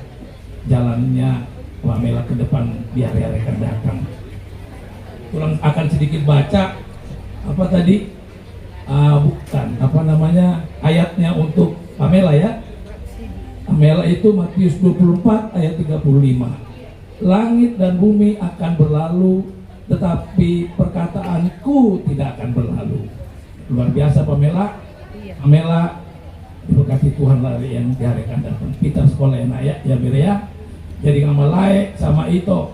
jalannya Pamela ke depan di hari-hari akan datang. Tulang akan sedikit baca apa tadi bukan apa namanya ayatnya untuk Pamela ya. Pamela itu Matius 24 ayat 35. Langit dan bumi akan berlalu, tetapi perkataanku tidak akan berlalu. Luar biasa Pamela. Pamela diberkati Tuhan lari yang di hari akan datang. Kita sekolah yang ayat ya Miria. Jadi nama Lae sama Ito.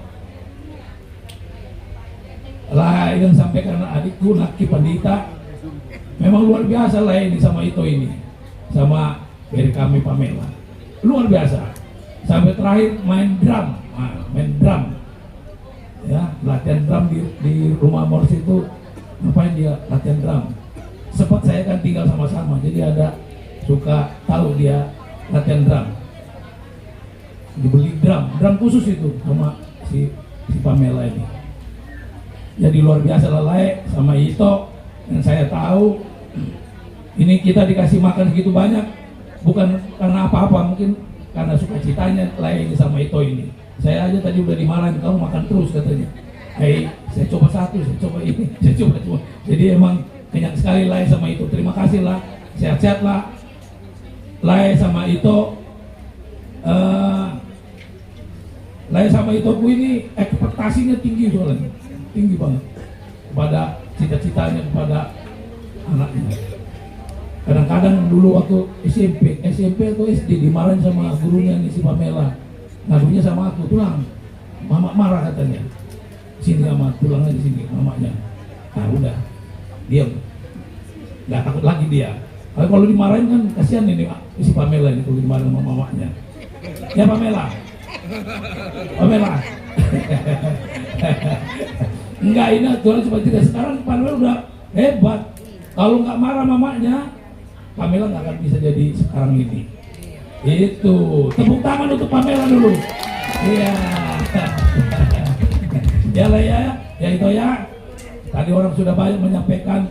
Lae yang sampaikan adikku Naki Pandita. Memang luar biasa Lae ini sama Ito ini. Sama dari kami Pamela. Luar biasa. Sampai terakhir main drum. Main drum. Ya, latihan drum di rumah Morsi itu. Ngapain dia latihan drum? Sempat saya kan tinggal sama-sama. Jadi ada suka tahu dia latihan drum. Dibeli drum khusus itu sama si Pamela ini. Jadi luar biasa Lae sama Ito. Dan saya tahu ini kita dikasih makan segitu banyak bukan karena apa-apa, mungkin karena sukacitanya Lae ini sama Ito ini. Saya aja tadi udah dimarahin, kamu makan terus katanya. Saya coba satu, saya coba ini, saya coba. Jadi emang kenyang sekali Lae sama Ito. Terima kasih lah, sehat-sehat lah Lae sama Ito. Lae sama Ito ini ekspektasinya tinggi soalnya, tinggi banget kepada cita-citanya kepada anaknya. Kadang-kadang dulu waktu SMP atau SD dimarahin sama gurunya nih si Pamela, ngadunya sama aku, pulang mama marah katanya, sini sama pulang aja sini mamanya. Nah udah diam, nggak takut lagi dia. Kalau dimarahin kan kasihan ini si Pamela ini kalau dimarahin sama mamanya. Ya Pamela enggak, ini aturan seperti itu. Sekarang Pamela udah hebat. Kalau nggak marah mamanya, Pamela nggak akan bisa jadi sekarang ini. Itu tepuk tangan untuk Pamela dulu. Iya. Ya lah ya itu ya. Tadi orang sudah banyak menyampaikan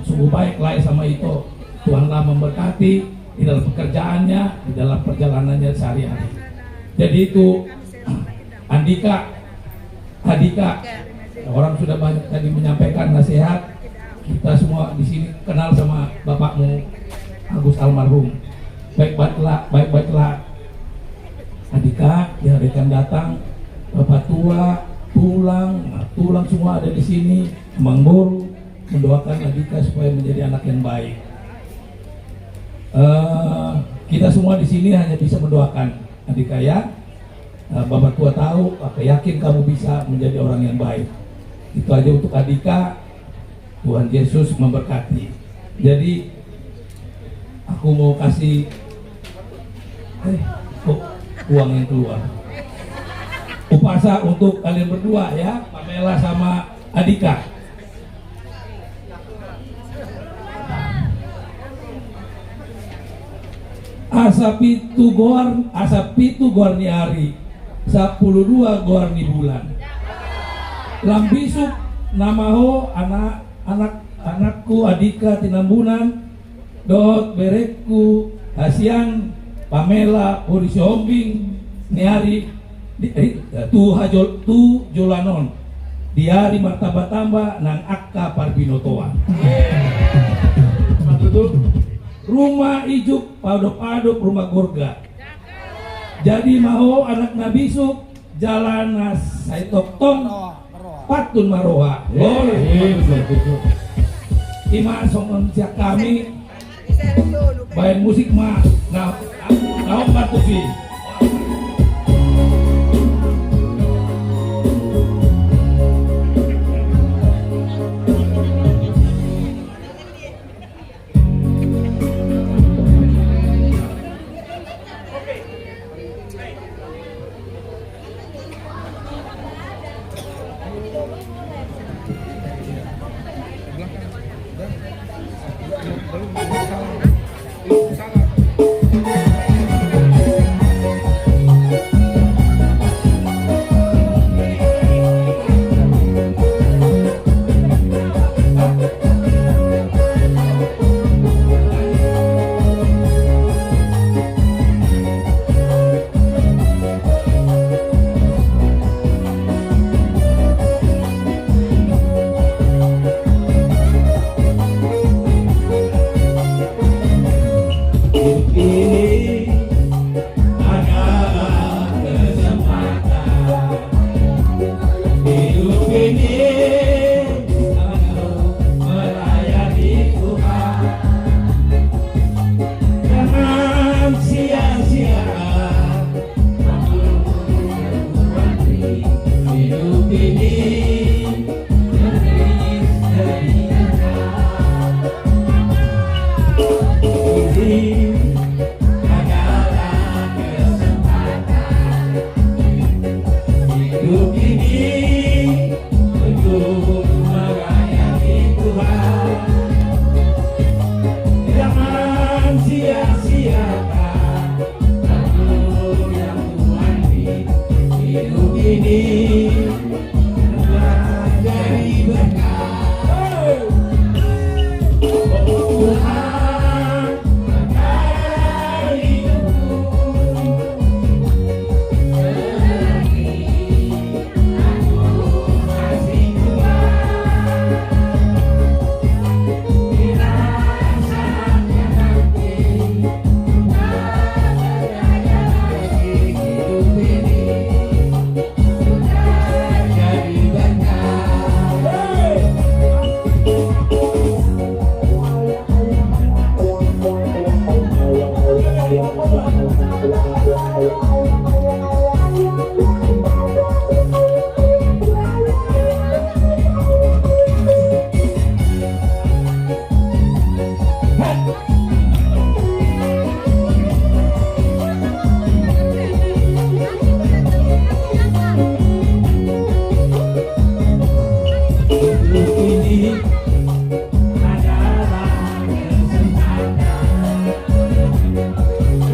sungguh baik Lae sama Ito. Tuhanlah memberkati di dalam pekerjaannya, di dalam perjalanannya sehari-hari. Jadi itu Andika, orang sudah banyak tadi menyampaikan nasihat. Kita semua di sini kenal sama bapakmu Agus almarhum. Baik-baiklah Andika, di hari akan datang bapak tua, tulang semua ada di sini. Mang Boru mendoakan Andika supaya menjadi anak yang baik. Kita semua di sini hanya bisa mendoakan Andika ya. Bapak tua tahu, Bapak yakin kamu bisa menjadi orang yang baik. Itu aja untuk Andika. Tuhan Yesus memberkati. Jadi aku mau kasih uang yang keluar. Upasa untuk kalian berdua ya, Pamela sama Andika. Asapitu gorni hari 12 gorni bulan. Lambisuk namaho anakku Andika tinambunan dot berekku hasian Pamela Urisi Hombing ni hari tu jolanon di hari martabat tambah nang akka parbinotoan. Rumah ijuk padop-padop rumah gurga. Jadi mau anak nabisuk jalan nas saitokton patun maroha. Ima songon siak kami bayan musik mah naon batufi.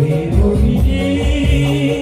Hidup ini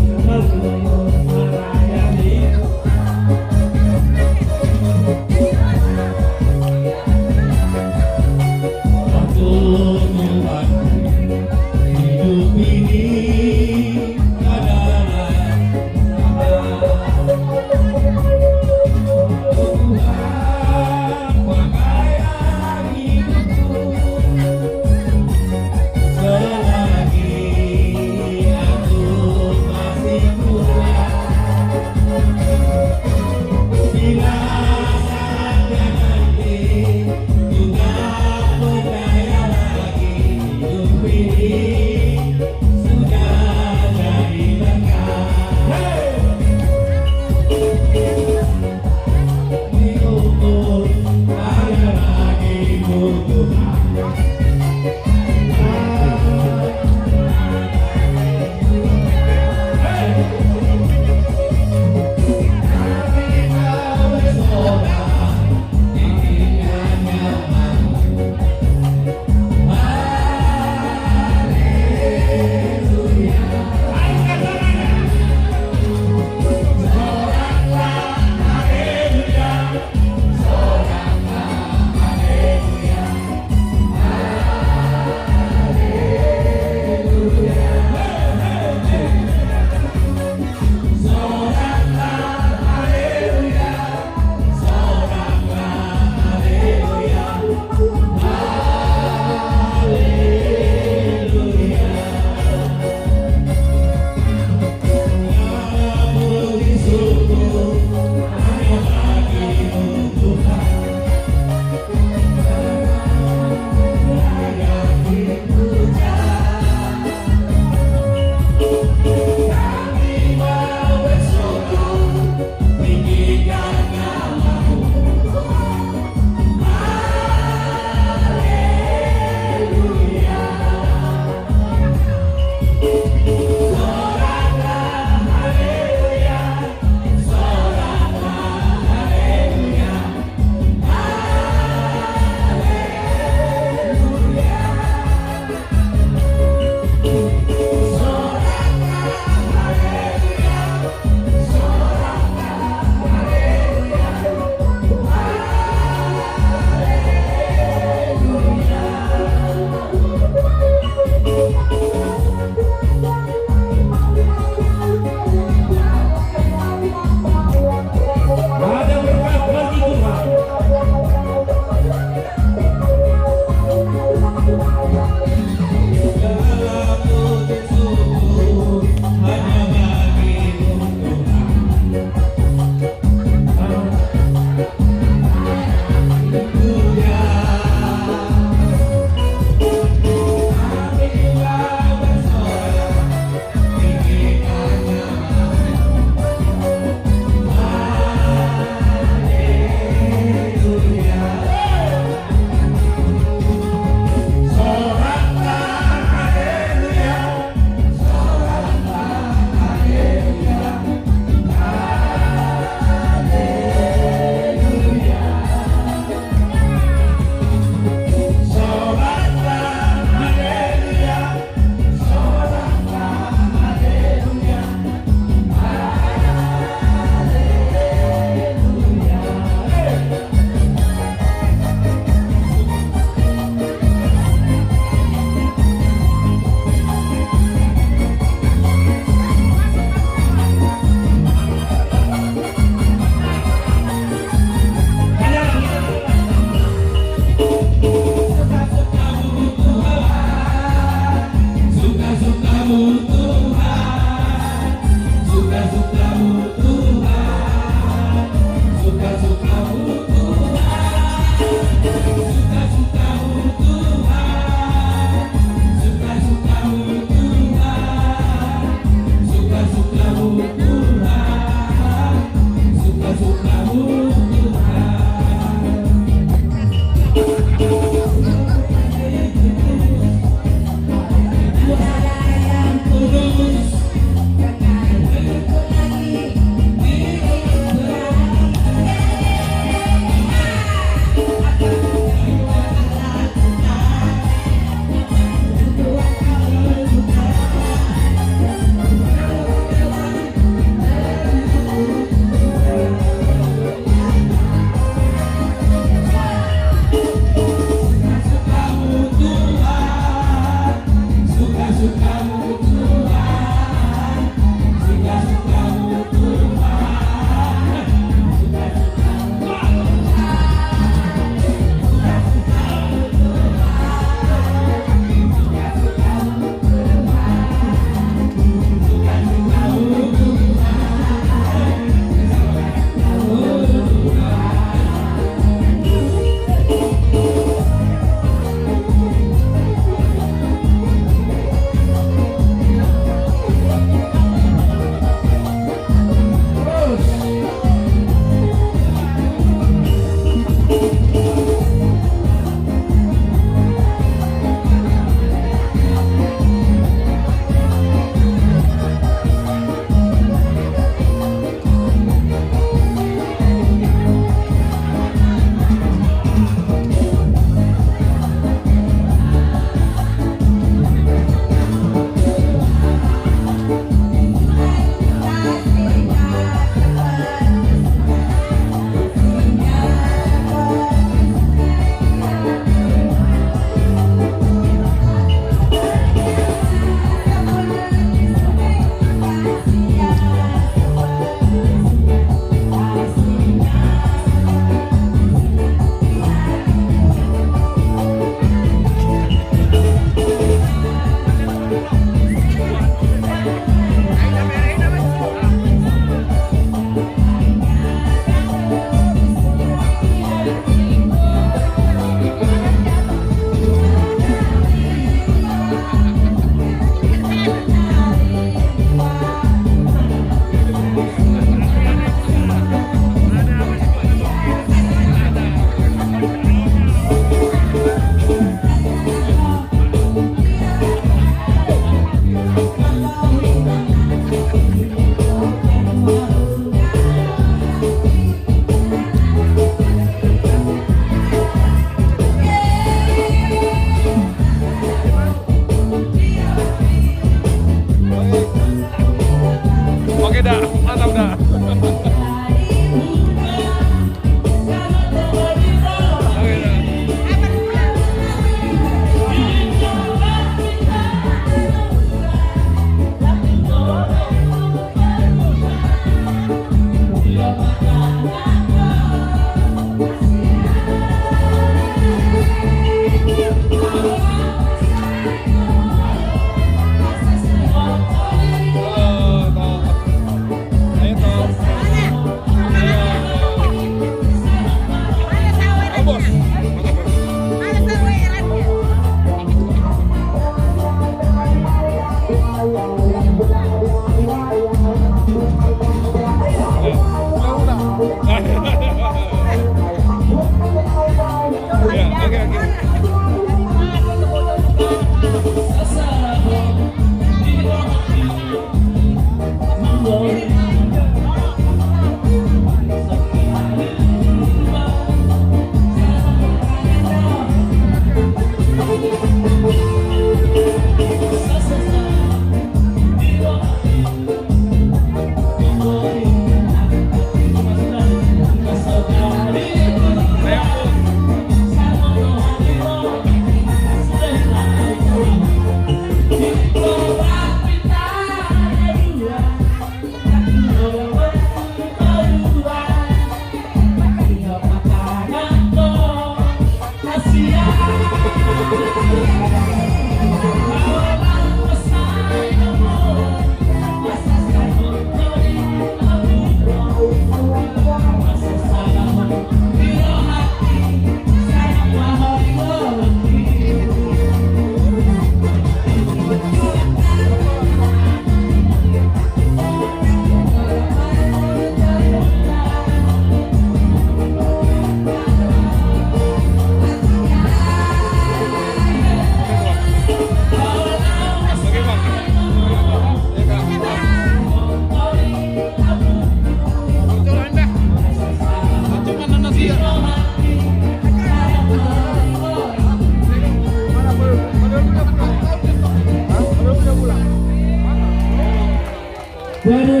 Jadi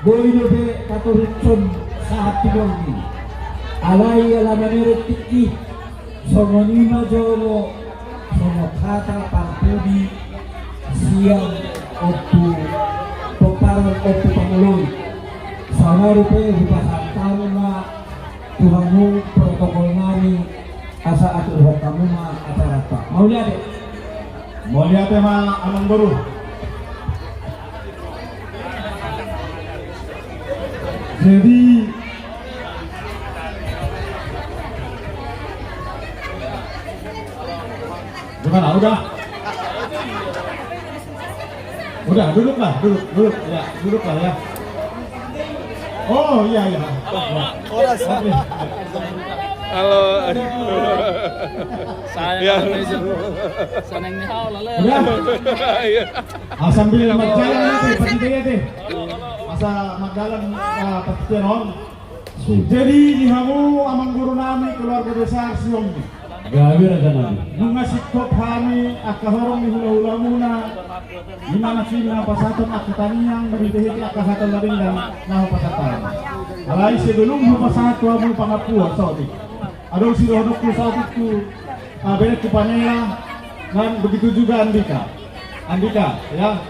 boleh be katurutson saat timur alai alamanere tiki songonima jolo sonokata pampudi siang otu peparan otu panguloi sama rupe hupasantamu ma Tuhanmu protokol nami asa atur hokamu ma acara pak mau lihat mah amang boru. Jadi gimana? Udah duduk ya, duduk lah ya. Oh iya. Halo. Saya seneng nih hal lalu. Sambil berjalan nanti pasti deh. Masa magalan petiron. Jadi dihamu amang guru nami keluarga besar Siong. Gawir aja nami. Nungasih top kami akahorong hula-hula muna. Gimana sih na pasatan akataniang berhenti akahatan laring dan naho pasatan. Alai sebelum pasatu amu pangapuan saudi. Adong si rodokku saat itu benek kepanela dan begitu juga Andika ya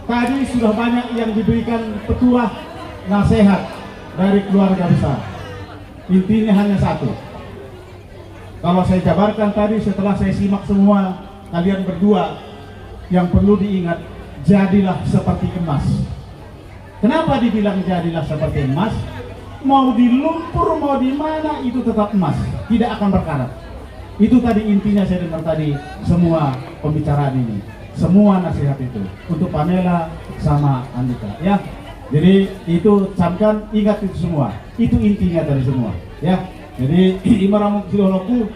tadi sudah banyak yang diberikan petuah nasihat dari keluarga besar. Intinya hanya satu, kalau saya jabarkan tadi setelah saya simak semua kalian berdua, yang perlu diingat, jadilah seperti emas. Kenapa dibilang jadilah seperti emas? Mau di lumpur, mau di mana, itu tetap emas, tidak akan berkarat. Itu tadi intinya saya dengar tadi semua pembicaraan ini, semua nasihat itu untuk Pamela sama Andika ya. Jadi itu camkan, ingat itu semua, itu intinya dari semua ya. Jadi imaramu silonoku,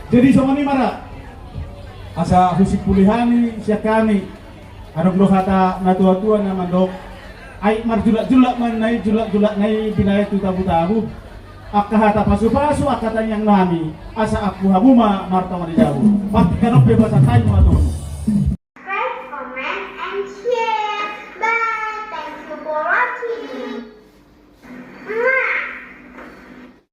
jadi semua ini marah asa husik pulihani siakani adok do kata natua-tua nama dok ai mar julak-julak manai julak-julak nai binaya tu tabu-tabu akahata pasu-pasu akata yang nami asa aku habuma martawa di jauh pasti kanok bebas tayo mga